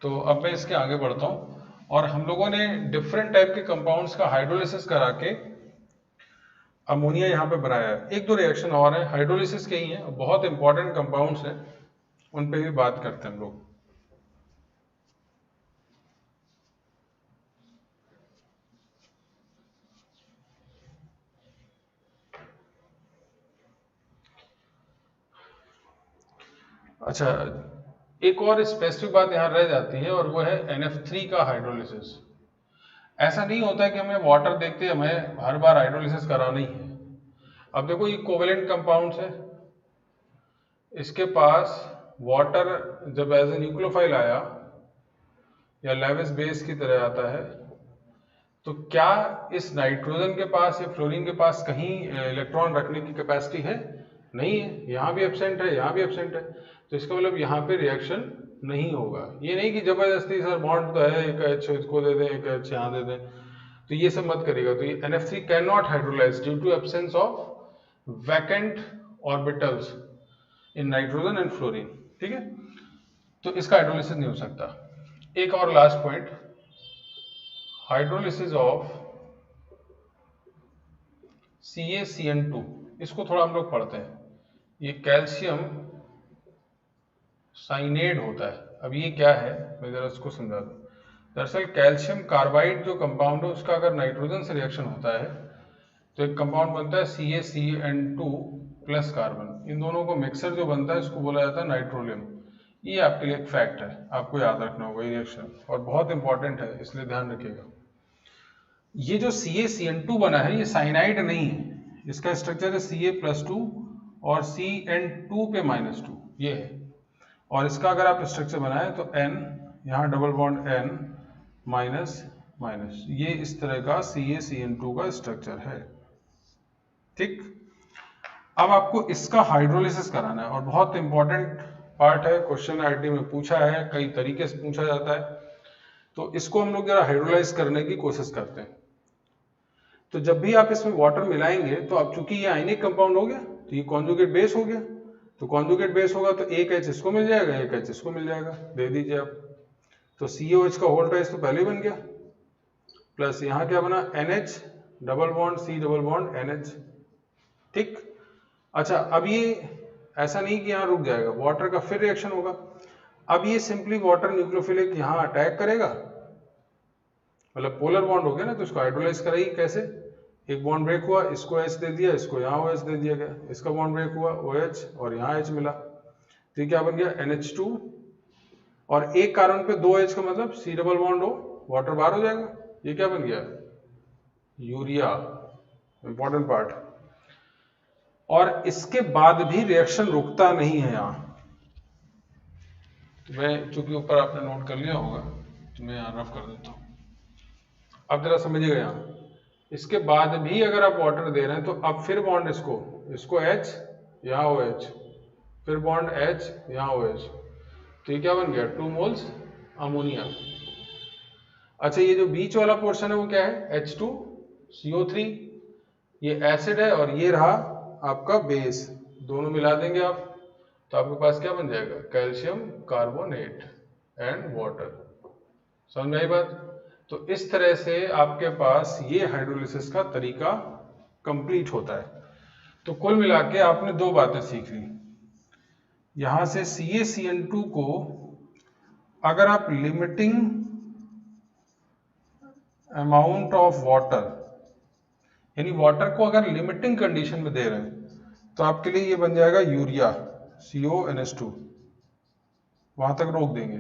तो अब मैं इसके आगे बढ़ता हूँ, और हम लोगों ने डिफरेंट टाइप के कंपाउंड्स का हाइड्रोलिसिस करा के अमोनिया यहाँ पे बनाया है। एक दो रिएक्शन और है हाइड्रोलिसिस के ही हैं, बहुत इंपॉर्टेंट कंपाउंड्स हैं, उन पे भी बात करते हैं हम लोग। अच्छा, एक और स्पेसिफिक बात यहाँ रह जाती है, और वो है NF3 का हाइड्रोलिसिस। ऐसा नहीं होता है कि हमें वाटर देखते हमें हर बार हाइड्रोलिसिस कराना ही है। अब देखो ये कोवेलेंट कंपाउंड्स है, इसके पास वाटर जब एज ए न्यूक्लियोफाइल आया या लेविस बेस की तरह आता है, तो क्या इस नाइट्रोजन के पास या फ्लोरीन के पास कहीं इलेक्ट्रॉन रखने की कैपेसिटी है? नहीं है। यहाँ भी एब्सेंट है, यहाँ भी एब्सेंट है, तो इसका मतलब यहाँ पे रिएक्शन नहीं होगा। ये नहीं कि जबरदस्ती सर बॉन्ड तो है, एक H इसको दे दें, एक H यहाँ दे दें, तो ये सब मत करिएगा। तो ये NF3 can not hydrolyse due to absence of vacant orbitals in nitrogen and fluorine. ठीक है, तो इसका हाइड्रोलिसिस नहीं हो सकता। एक और last point, hydrolysis of CaCN2, इसको थोड़ा हम लोग पढ़ते हैं। ये कैल्शियम साइनेड होता है। अब ये क्या है, मैं जरा इसको समझा दूं। दरअसल कैल्शियम कार्बाइड जो कंपाउंड है, उसका अगर नाइट्रोजन से रिएक्शन होता है तो एक कंपाउंड बनता है CaCN2 प्लस कार्बन। इन दोनों को मिक्सर जो बनता है इसको बोला जाता है नाइट्रोलियम। ये आपके लिए एक फैक्ट है, आपको याद रखना होगा ये रिएक्शन, और बहुत इंपॉर्टेंट है, इसलिए ध्यान रखिएगा। ये जो CaCN2 बना है ये साइनाइड नहीं है, इसका स्ट्रक्चर है Ca+2 और CN2 पे -2, ये है। और इसका अगर आप स्ट्रक्चर बनाएं तो N, यहाँ double bond N minus minus, ये इस तरह का CaCN2 का स्ट्रक्चर है। ठीक, अब आपको इसका हाइड्रोलिसिस कराना है, और बहुत इंपॉर्टेंट पार्ट है, क्वेश्चन आईटी में पूछा है, कई तरीके से पूछा जाता है। तो इसको हम लोग जरा हाइड्रोलाइज करने की कोशिश करते हैं। तो जब भी आप इसमें वाटर मिलाएंगे, तो अब चूंकि ये आयनिक कंपाउंड हो गया, तो ये कॉन्जुगेट बेस हो गया, तो कॉन्जुगेट बेस होगा तो एक H इसको मिल जाएगा, एक H इसको मिल जाएगा, दे दीजिए आप। तो COH का होल ट्वाइस तो पहले ही बन गया, प्लस यहाँ क्या बना, NH double bond C double bond NH। ठीक, अच्छा, अब ये ऐसा नहीं कि यहाँ रुक जाएगा, वाटर का फिर रिएक्शन होगा। अब ये सिंपली वाटर न्यूक्लियोफिलिक यहाँ अटैक करेगा, मतलब पोलर बॉन्ड हो गया ना, तो इसको हाइड्रोलाइज कराइए। कैसे, एक बॉन्ड ब्रेक हुआ, इसको H दे दिया, इसको यहाँ OH दे दिया गया, इसका बॉन्ड ब्रेक हुआ OH और यहाँ H मिला, तो ये क्या बन गया NH2, और एक कार्बन पे 2 H का मतलब C डबल बॉन्ड हो, वाटर बाहर हो जाएगा, ये क्या बन गया, यूरिया। Important part. और इसके बाद भी रिएक्शन रुकता नहीं है यहाँ, तो मैं चूंकि ऊपर आपने नोट कर लिया होगा तो मैं यहाँ रफ कर देता हूँ। अब जरा समझिएगा, यहाँ इसके बाद भी अगर आप वाटर दे रहे हैं तो अब फिर बॉन्ड इसको H, यहाँ OH, फिर बॉन्ड H, यहाँ OH, तो ये क्या बन गया, 2 मोल्स अमोनिया। अच्छा, ये जो बीच वाला पोर्शन है वो क्या है, H2CO3, ये एसिड है, और ये रहा आपका बेस, दोनों मिला देंगे आप, तो आपके पास क्या बन जाएगा, कैल्शियम कार्बोनेट एंड वाटर। समझ में आई बात? तो इस तरह से आपके पास ये हाइड्रोलिसिस का तरीका कंप्लीट होता है। तो कुल मिला के आपने 2 बातें सीख ली। यहां से CaCN2 को अगर आप लिमिटिंग अमाउंट ऑफ वाटर, यानी वाटर को अगर लिमिटिंग कंडीशन में दे रहे हैं, तो आपके लिए ये बन जाएगा यूरिया, CONH2, वहां तक रोक देंगे।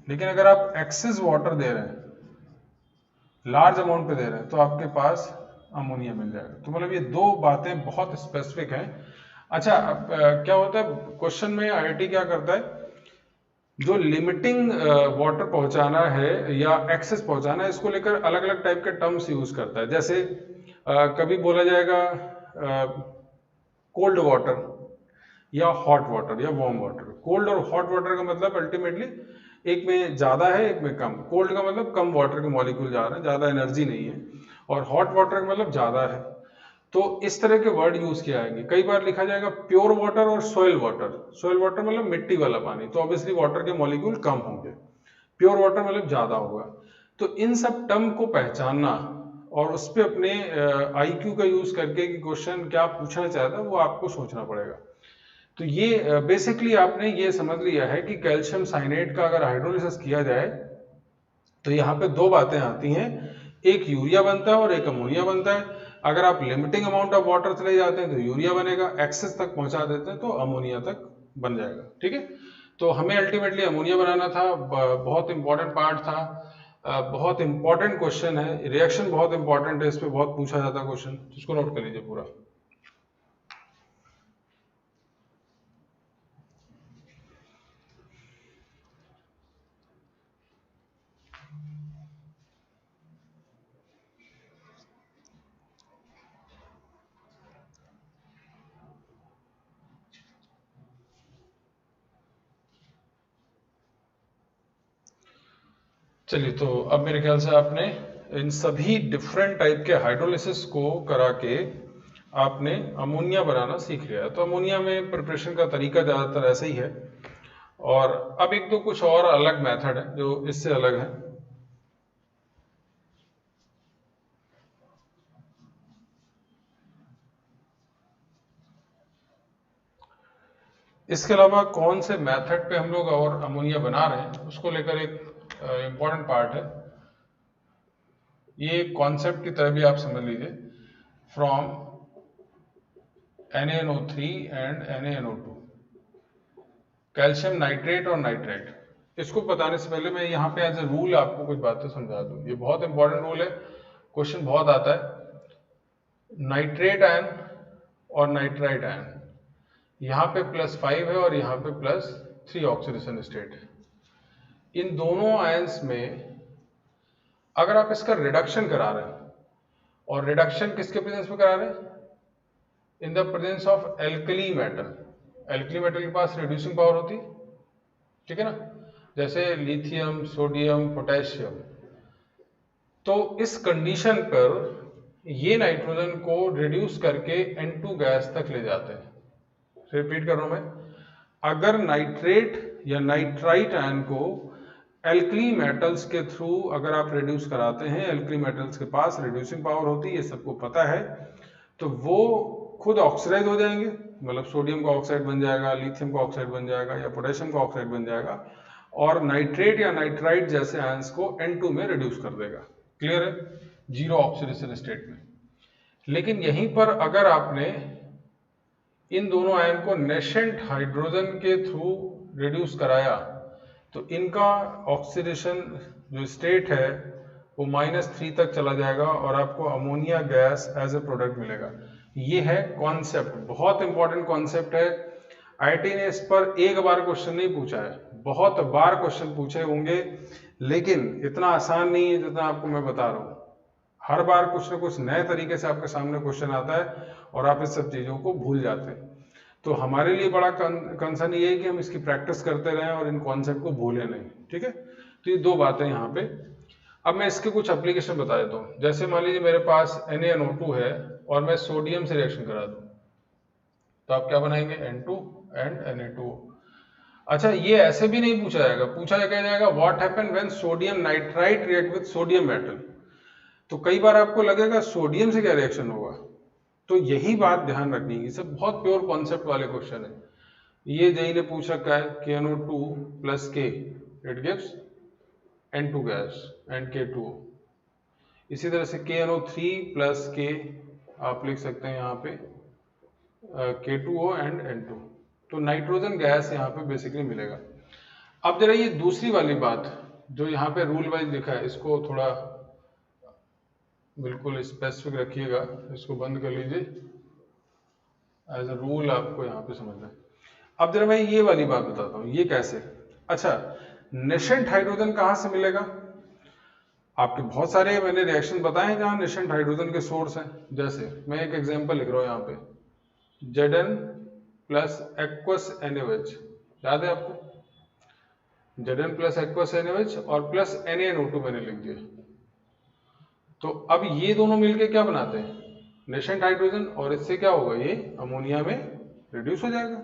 लेकिन अगर आप एक्सेस वाटर दे रहे हैं, लार्ज अमाउंट पे दे रहे हैं, तो आपके पास अमोनिया मिल जाएगा। तो मतलब ये 2 बातें बहुत स्पेसिफिक हैं। अच्छा, क्या होता है क्वेश्चन में, IIT क्या करता है, जो लिमिटिंग वाटर पहुंचाना है या एक्सेस पहुंचाना है, इसको लेकर अलग अलग टाइप के टर्म्स यूज करता है। जैसे कभी बोला जाएगा कोल्ड वाटर या हॉट वाटर या वार्म वाटर। कोल्ड और हॉट वाटर का मतलब अल्टीमेटली एक में ज्यादा है, एक में कम। कोल्ड का मतलब कम वाटर के मॉलिक्यूल जा रहे हैं, ज्यादा एनर्जी नहीं है, और हॉट वाटर का मतलब ज्यादा है। तो इस तरह के वर्ड यूज किए जाएंगे। कई बार लिखा जाएगा प्योर वाटर और सोयल वाटर। सोयल वाटर मतलब मिट्टी वाला पानी, तो ऑब्वियसली वाटर के मॉलिक्यूल कम होंगे, प्योर वाटर मतलब ज्यादा होगा। तो इन सब टर्म को पहचानना और उस पर अपने आईक्यू का यूज करके कि क्वेश्चन क्या पूछना चाहता है वो आपको सोचना पड़ेगा। तो ये बेसिकली आपने ये समझ लिया है कि कैल्शियम साइनेट का अगर हाइड्रोलिसिस किया जाए तो यहाँ पे दो बातें आती हैं, एक यूरिया बनता है और एक अमोनिया बनता है। अगर आप लिमिटिंग अमाउंट ऑफ वाटर चले जाते हैं तो यूरिया बनेगा, एक्सेस तक पहुंचा देते हैं तो अमोनिया तक बन जाएगा। ठीक है, तो हमें अल्टीमेटली अमोनिया बनाना था, बहुत इंपॉर्टेंट पार्ट था, बहुत इंपॉर्टेंट क्वेश्चन है, रिएक्शन बहुत इंपॉर्टेंट है, इस पर बहुत पूछा जाता है क्वेश्चन, इसको नोट कर लीजिए पूरा। चलिए, तो अब मेरे ख्याल से आपने इन सभी डिफरेंट टाइप के हाइड्रोलिसिस को करा के आपने अमोनिया बनाना सीख लिया। तो अमोनिया में प्रिपरेशन का तरीका ज़्यादातर ऐसा ही है, और अब एक दो कुछ और अलग मेथड है जो इससे अलग है। इसके अलावा कौन से मेथड पे हम लोग और अमोनिया बना रहे हैं उसको लेकर एक इम्पॉर्टेंट पार्ट है। ये कॉन्सेप्ट की तरह भी आप समझ लीजिए, from NaNO3 and NaNO2, calcium nitrate और नाइट्राइट। इसको बताने से पहले मैं यहाँ पे एज ए रूल आपको कुछ बातें समझा दूं। ये बहुत इंपॉर्टेंट रूल है, क्वेश्चन बहुत आता है। नाइट्रेट आयन और नाइट्राइट आयन, यहाँ पे +5 है और यहाँ पे +3 ऑक्सीडेशन स्टेट है। इन दोनों आयंस में अगर आप इसका रिडक्शन करा रहे हैं, और रिडक्शन किसके प्रेजेंस में करा रहे हैं? In the presence of alkali metal. Alkali metal के पास रिड्यूसिंग पावर होती, ठीक है ना, जैसे लिथियम, सोडियम, पोटेशियम। तो इस कंडीशन पर ये नाइट्रोजन को रिड्यूस करके N2 गैस तक ले जाते हैं। रिपीट कर रहा हूं मैं, अगर नाइट्रेट या नाइट्राइट आयन को एल्कली मेटल्स के थ्रू अगर आप रिड्यूस कराते हैं, एल्कली मेटल्स के पास रिड्यूसिंग पावर होती है, ये सबको पता है, तो वो खुद ऑक्सीडाइज हो जाएंगे, मतलब सोडियम का ऑक्साइड बन जाएगा, लिथियम का ऑक्साइड बन जाएगा या पोटेशियम का ऑक्साइड बन जाएगा, और नाइट्रेट या नाइट्राइट जैसे आयंस को N2 में रिड्यूस कर देगा। क्लियर है? जीरो ऑक्सीडेशन स्टेट में। लेकिन यहीं पर अगर आपने इन दोनों आयन को नेशेंट हाइड्रोजन के थ्रू रिड्यूस कराया तो इनका ऑक्सीडेशन जो स्टेट है वो -3 तक चला जाएगा और आपको ammonia gas as a product मिलेगा। ये है कॉन्सेप्ट, बहुत इंपॉर्टेंट कॉन्सेप्ट है। आईआईटी ने इस पर एक बार क्वेश्चन नहीं पूछा है, बहुत बार क्वेश्चन पूछे होंगे, लेकिन इतना आसान नहीं है जितना आपको मैं बता रहा हूँ। हर बार कुछ ना कुछ नए तरीके से आपके सामने क्वेश्चन आता है और आप इस सब चीज़ों को भूल जाते हैं। तो हमारे लिए बड़ा कंसर्न ये है कि हम इसकी प्रैक्टिस करते रहें और इन कॉन्सेप्ट को भूलें नहीं। ठीक है, तो ये दो बातें यहाँ पे। अब मैं इसके कुछ एप्लीकेशन बता देता हूँ। जैसे मान लीजिए मेरे पास NaNO2 है और मैं सोडियम से रिएक्शन करा दूँ, तो आप क्या बनाएंगे? N2 and Na2। अच्छा, ये ऐसे भी नहीं पूछा जाएगा, पूछा जाएगा what happen when sodium nitrite react with sodium metal. तो कई बार आपको लगेगा सोडियम से क्या रिएक्शन होगा, तो यही बात ध्यान रखनी है। सब बहुत प्योर कॉन्सेप्ट वाले क्वेश्चन है। ये जेई ने पूछ रखा है KNO2 + K it gives N2 gas and K2O। इसी तरह से KNO3 + K आप लिख सकते हैं यहाँ पे K2O एंड N2। तो नाइट्रोजन गैस यहाँ पे बेसिकली मिलेगा। अब जरा ये दूसरी वाली बात जो यहाँ पे रूल वाइज लिखा है, इसको थोड़ा बिल्कुल स्पेसिफिक रखिएगा, इसको बंद कर लीजिए, एज अ रूल आपको यहाँ पे समझना है। अब जरा मैं ये वाली बात बताता हूँ, ये कैसे। अच्छा, नेशेंट हाइड्रोजन कहाँ से मिलेगा? आपके बहुत सारे मैंने रिएक्शन बताए हैं जहाँ नेशेंट हाइड्रोजन के सोर्स हैं। जैसे मैं एक एग्जांपल लिख रहा हूँ यहाँ पे, Zn + aqueous NaOH, याद है आपको? Zn + aqueous NaOH और + NaNO2 मैंने लिख दिया। तो अब ये दोनों मिलके क्या बनाते हैं? नेशेंट हाइड्रोजन, और इससे क्या होगा, ये अमोनिया में रिड्यूस हो जाएगा।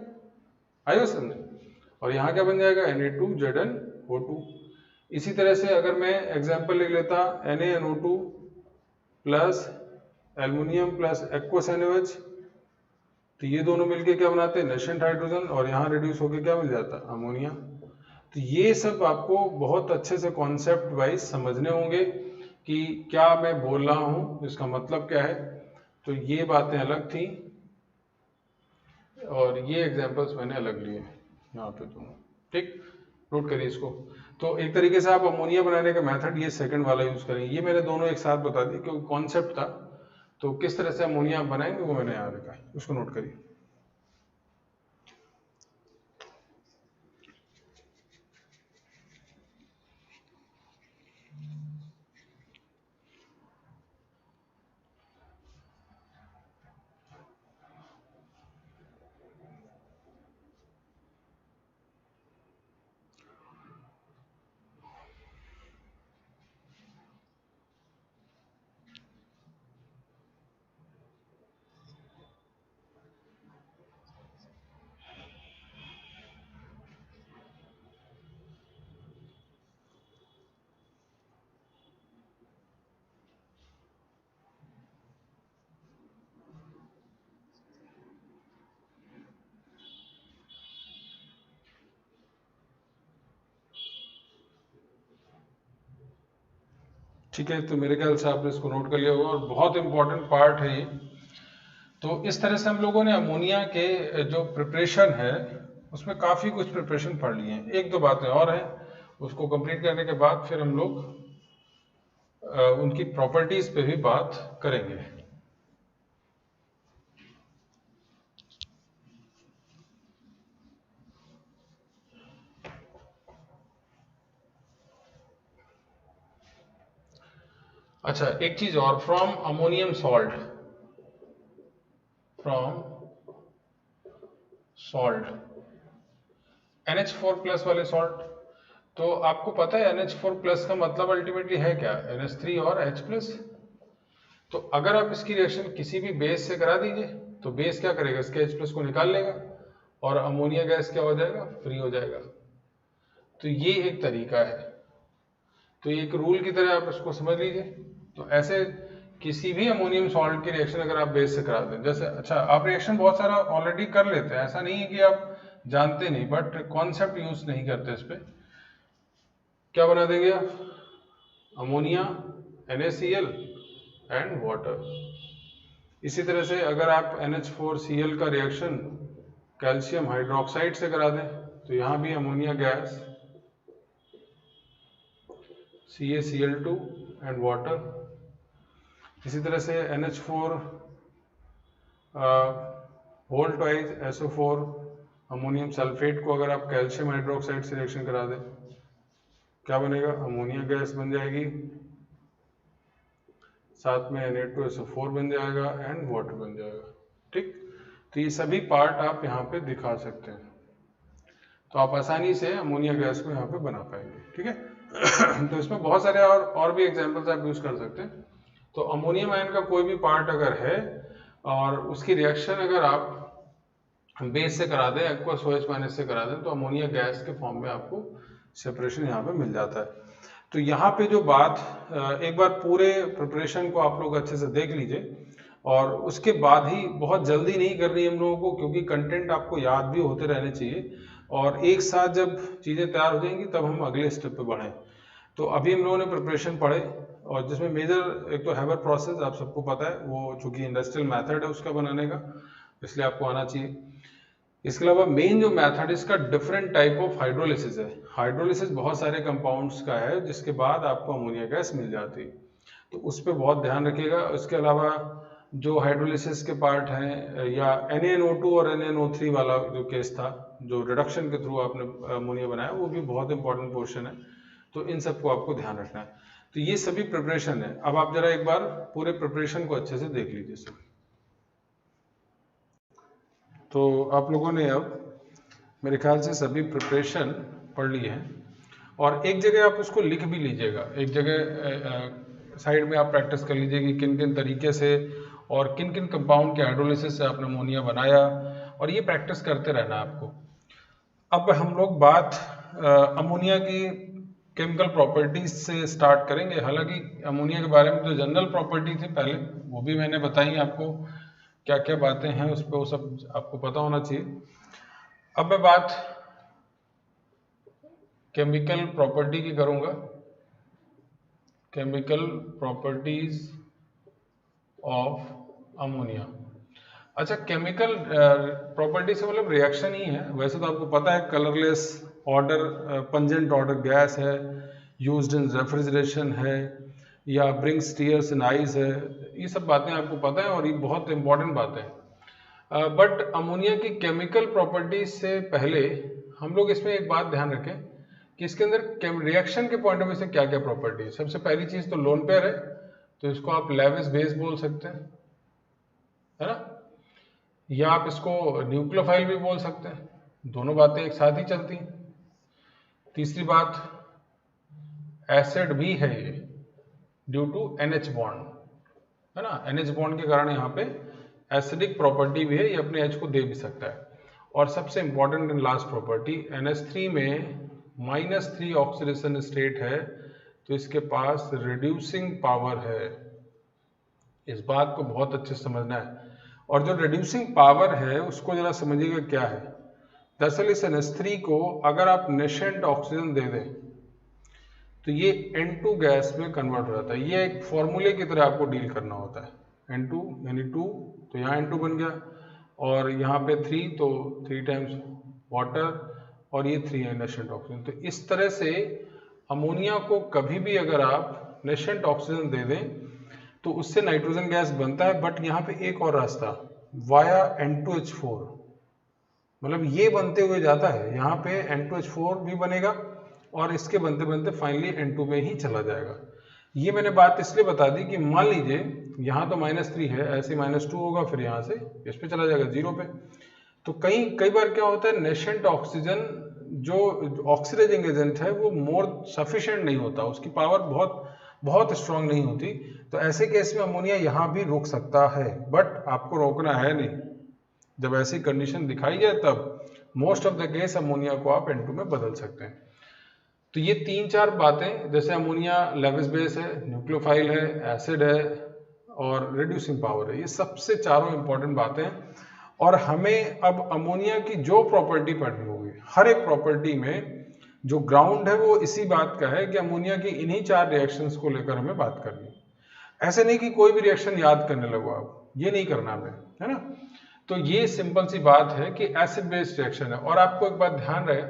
आइए समझे। और यहाँ क्या बन जाएगा, Na2ZnO2। इसी तरह से अगर मैं एग्जाम्पल लिख लेता NaNO2 plus aluminium plus aqueous NaOH, तो ये दोनों मिलके क्या बनाते हैं, नेशेंट हाइड्रोजन, और यहाँ रिड्यूस होकर क्या मिल जाता है, अमोनिया। तो ये सब आपको बहुत अच्छे से कॉन्सेप्ट वाइज समझने होंगे कि क्या मैं बोल रहा हूँ, इसका मतलब क्या है। तो ये बातें अलग थी और ये एग्जाम्पल्स मैंने अलग लिए यहाँ पे दोनों, ठीक, नोट करिए इसको। तो एक तरीके से आप अमोनिया बनाने का मेथड ये सेकंड वाला यूज करेंगे। ये मैंने दोनों एक साथ बता दिए क्योंकि कॉन्सेप्ट था, तो किस तरह से अमोनिया बनाएंगे वो मैंने यहाँ लिखा है, उसको नोट करिए। ठीक है, तो मेरे ख्याल से आपने इसको नोट कर लिया होगा और बहुत इंपॉर्टेंट पार्ट है ये। तो इस तरह से हम लोगों ने अमोनिया के जो प्रिपरेशन है उसमें काफ़ी कुछ प्रिपरेशन पढ़ लिए हैं। एक दो बातें और हैं, उसको कंप्लीट करने के बाद फिर हम लोग उनकी प्रॉपर्टीज पे भी बात करेंगे। अच्छा, एक चीज और, from ammonium salt, from salt NH4 plus वाले सॉल्ट, तो आपको पता है NH4 प्लस का मतलब अल्टीमेटली है क्या, NH3 और H प्लस। तो अगर आप इसकी रिएक्शन किसी भी बेस से करा दीजिए तो बेस क्या करेगा, इसके H प्लस को निकाल लेगा और अमोनिया गैस क्या हो जाएगा, फ्री हो जाएगा। तो ये एक तरीका है, तो एक रूल की तरह आप इसको समझ लीजिए। तो ऐसे किसी भी अमोनियम सॉल्ट की रिएक्शन अगर आप बेस से करा दें, जैसे अच्छा आप रिएक्शन बहुत सारा ऑलरेडी कर लेते हैं, ऐसा नहीं है कि आप जानते नहीं, बट कॉन्सेप्ट यूज नहीं करते इस पे। क्या बना देंगे आप, अमोनिया NaCl एंड वाटर। इसी तरह से अगर आप NH4Cl का रिएक्शन कैल्शियम हाइड्रोक्साइड से करा दें तो यहाँ भी ammonia gas CaCl2 and water. इसी तरह से NH4 whole twice SO4 ammonium sulphate को अगर आप कैल्शियम हाइड्रोक्साइड से रिएक्शन करा दें क्या बनेगा, अमोनिया गैस बन जाएगी, साथ में Na2SO4 बन जाएगा एंड वाटर बन जाएगा। ठीक, तो ये सभी पार्ट आप यहाँ पे दिखा सकते हैं, तो आप आसानी से अमोनिया गैस को यहाँ पे बना पाएंगे। ठीक है तो इसमें बहुत सारे और भी एग्जांपल्स आप यूज कर सकते हैं। तो अमोनियम आयन का कोई भी पार्ट अगर है और उसकी रिएक्शन अगर आप बेस से करा दें, एक्वस OH माइनस से करा दें, तो अमोनिया गैस के फॉर्म में आपको सेपरेशन यहाँ पे मिल जाता है। तो यहाँ पे जो बात, एक बार पूरे प्रिपरेशन को आप लोग अच्छे से देख लीजिए और उसके बाद ही, बहुत जल्दी नहीं करनी हम लोगों को क्योंकि कंटेंट आपको याद भी होते रहने चाहिए, और एक साथ जब चीज़ें तैयार हो जाएंगी तब हम अगले स्टेप पे बढ़ें। तो अभी हम लोगों ने प्रिपरेशन पढ़े और जिसमें मेजर एक तो हैबर प्रोसेस आप सबको पता है, वो चूंकि इंडस्ट्रियल मेथड है उसका बनाने का, इसलिए आपको आना चाहिए। इसके अलावा मेन जो मेथड है इसका डिफरेंट टाइप ऑफ हाइड्रोलिसिस है। हाइड्रोलिसिस बहुत सारे कंपाउंड्स का है जिसके बाद आपको अमोनिया गैस मिल जाती है, तो उस पर बहुत ध्यान रखिएगा। इसके अलावा जो हाइड्रोलिसिस के पार्ट हैं या NaNO2 और NaNO3 वाला जो केस था, जो रिडक्शन के थ्रू आपने अमोनिया बनाया, वो भी बहुत इंपॉर्टेंट पोर्शन है, तो इन सबको आपको ध्यान रखना है। तो ये सभी प्रिपरेशन है। अब आप जरा एक बार पूरे प्रिपरेशन को अच्छे से देख लीजिए सर। तो आप लोगों ने अब मेरे ख्याल से सभी प्रिपरेशन पढ़ ली है और एक जगह आप उसको लिख भी लीजिएगा, एक जगह साइड में आप प्रैक्टिस कर लीजिए कि किन किन तरीके से और किन किन कंपाउंड के हाइड्रोलिसिस से आपने अमोनिया बनाया, और ये प्रैक्टिस करते रहना आपको। अब हम लोग बात अमोनिया की केमिकल प्रॉपर्टीज से स्टार्ट करेंगे। हालांकि अमोनिया के बारे में जो जनरल प्रॉपर्टी थी पहले वो भी मैंने बताई आपको, क्या क्या बातें हैं उस पर, वो सब आपको पता होना चाहिए। अब मैं बात केमिकल प्रॉपर्टी की करूंगा, केमिकल प्रॉपर्टीज ऑफ अमोनिया। अच्छा, केमिकल प्रॉपर्टी से मतलब रिएक्शन ही है। वैसे तो आपको पता है colourless order, pungent order gas है, यूज्ड इन रेफ्रिजरेशन है, या ब्रिंग्स टीयर्स इन आइज है, ये सब बातें आपको पता है और ये बहुत इंपॉर्टेंट बातें हैं। बट अमोनिया की केमिकल प्रॉपर्टीज से पहले हम लोग इसमें एक बात ध्यान रखें कि इसके अंदर रिएक्शन के पॉइंट ऑफ व्यू से क्या क्या प्रॉपर्टी है। सबसे पहली चीज तो लोन पेयर है, तो इसको आप लेविस बेस बोल सकते हैं, है ना, या आप इसको न्यूक्लियोफाइल भी बोल सकते हैं, दोनों बातें एक साथ ही चलती हैं। तीसरी बात, एसिड भी है ये ड्यू टू NH बॉन्ड, है ना, NH बॉन्ड के कारण यहाँ पे एसिडिक प्रॉपर्टी भी है, ये अपने H को दे भी सकता है। और सबसे important and last property, NH3 में -3 ऑक्सीडेशन स्टेट है, तो इसके पास रिड्यूसिंग पावर है। इस बात को बहुत अच्छे से समझना है। और जो रिड्यूसिंग पावर है उसको जरा समझिएगा क्या है। दरअसल इस NH3 को अगर आप नेशेंट ऑक्सीजन दे दें तो ये N2 गैस में कन्वर्ट हो जाता है। ये एक फॉर्मूले की तरह आपको डील करना होता है। N2 यानी 2, तो यहाँ N2 बन गया, और यहाँ पे 3, तो 3 टाइम्स वाटर, और ये 3 है नेशेंट ऑक्सीजन। तो इस तरह से अमोनिया को कभी भी अगर आप नेशेंट ऑक्सीजन दे दें तो उससे नाइट्रोजन गैस बनता है। बट यहाँ पे एक और रास्ता, वाया N2H4, मतलब ये बनते हुए जाता है, यहाँ पे N2H4 भी बनेगा और इसके बनते बनते फाइनली N2 में ही चला जाएगा। ये मैंने बात इसलिए बता दी कि मान लीजिए यहाँ तो -3 है, ऐसे -2 होगा, फिर यहाँ से इस पे चला जाएगा 0 पे। तो कई बार क्या होता है, नेशेंट ऑक्सीजन जो ऑक्सीडाइजिंग एजेंट है वो मोर सफिशिएंट नहीं होता, उसकी पावर बहुत स्ट्रांग नहीं होती। तो ऐसे केस में अमोनिया यहाँ भी रुक सकता है, बट आपको रोकना है नहीं। जब ऐसी कंडीशन दिखाई जाए तब most of the case ammonia को आप N2 में बदल सकते हैं। तो ये 3-4 बातें, जैसे अमोनिया लेविस बेस है, न्यूक्लियोफाइल है, एसिड है और रिड्यूसिंग पावर है, ये सबसे चारों इंपॉर्टेंट बातें हैं। और हमें अब अमोनिया की जो प्रॉपर्टी पढ़नी होगी, हर एक प्रॉपर्टी में जो ग्राउंड है वो इसी बात का है कि अमोनिया की इन्हीं 4 रिएक्शंस को लेकर हमें बात करनी है। ऐसे नहीं कि कोई भी रिएक्शन याद करने लगो आप, ये नहीं करना हमें, है ना। तो ये सिंपल सी बात है कि एसिड बेस्ड रिएक्शन है। और आपको एक बात ध्यान रहे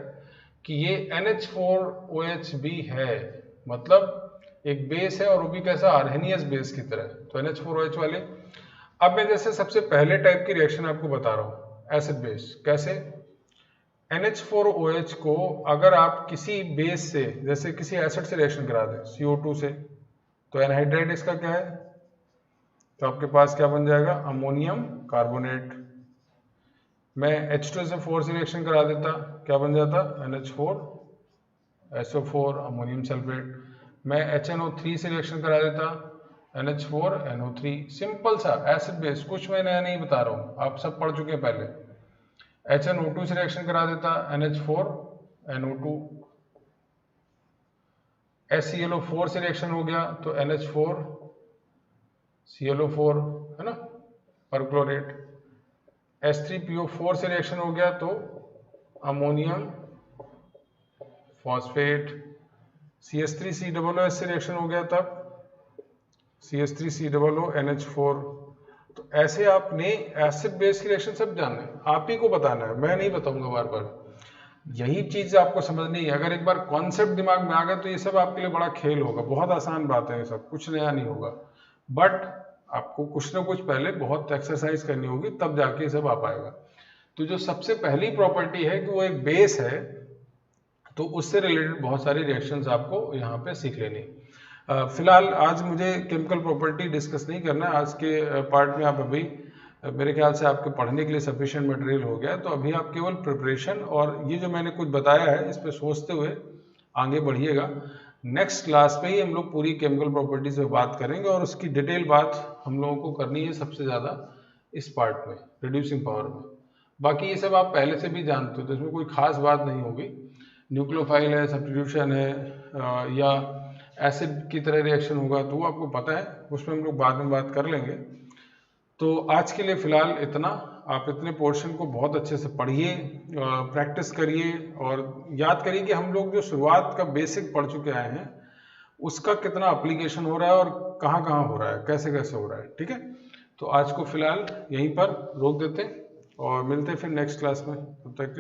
कि ये NH4OH भी है, मतलब एक बेस है और वो भी कैसा, आर्हेनियस बेस की तरह, तो NH4OH वाले। अब मैं जैसे सबसे पहले टाइप की रिएक्शन आपको बता रहा हूँ, एसिड बेस। कैसे? NH4OH को अगर आप किसी बेस से, जैसे किसी एसिड से रिएक्शन करा दें, CO2 से, तो एनहाइड्राइड इसका क्या है, तो आपके पास क्या बन जाएगा, अमोनियम कार्बोनेट। मैं H2 से 4 से रिएक्शन करा देता, क्या बन जाता, NH4SO4 अमोनियम सल्फेट। मैं HNO3 से रिएक्शन करा देता, NH4NO3। सिंपल सा एसिड बेस, कुछ मैं नया नहीं बता रहा हूँ, आप सब पढ़ चुके हैं पहले। HNO2 से रिएक्शन करा देता, NH4NO2। HClO4 से रिएक्शन हो गया तो NH4ClO4, है ना, परक्लोरेट। H3PO4 से रिएक्शन हो गया तो अमोनियम फॉस्फेट। CH3COOH से रिएक्शन हो गया तब CH3COONH4। तो ऐसे आपने एसिड बेस की रिएक्शन सब जानना है, आप ही को बताना है, मैं नहीं बताऊंगा बार बार। यही चीज आपको समझनी है। अगर एक बार कॉन्सेप्ट दिमाग में आ गया तो ये सब आपके लिए बड़ा खेल होगा, बहुत आसान बात है, ये सब कुछ नया नहीं होगा। बट आपको कुछ ना कुछ पहले बहुत एक्सरसाइज करनी होगी, तब जाके ये सब आ पाएगा। तो जो सबसे पहली प्रॉपर्टी है कि वो एक बेस है, तो उससे रिलेटेड बहुत सारी रिएक्शंस आपको यहाँ पे सीख लेनी। फिलहाल आज मुझे केमिकल प्रॉपर्टी डिस्कस नहीं करना है। आज के पार्ट में आप अभी मेरे ख्याल से आपके पढ़ने के लिए सफिशिएंट मटेरियल हो गया, तो अभी आप केवल प्रिपरेशन और ये जो मैंने कुछ बताया है इस पर सोचते हुए आगे बढ़िएगा। नेक्स्ट क्लास पे ही हम लोग पूरी केमिकल प्रॉपर्टीज पे बात करेंगे और उसकी डिटेल बात हम लोगों को करनी है सबसे ज़्यादा इस पार्ट में, रिड्यूसिंग पावर में। बाकी ये सब आप पहले से भी जानते हो, तो इसमें कोई खास बात नहीं होगी। न्यूक्लियोफाइल है, सब्स्टिट्यूशन है, या एसिड की तरह रिएक्शन होगा तो वो आपको पता है, उसमें हम लोग बाद में बात कर लेंगे। तो आज के लिए फ़िलहाल इतना। आप इतने पोर्शन को बहुत अच्छे से पढ़िए, प्रैक्टिस करिए और याद करिए कि हम लोग जो शुरुआत का बेसिक पढ़ चुके आए हैं उसका कितना एप्लीकेशन हो रहा है और कहाँ कहाँ हो रहा है, कैसे कैसे हो रहा है। ठीक है, तो आज को फ़िलहाल यहीं पर रोक देते हैं और मिलते हैं फिर नेक्स्ट क्लास में। तब तक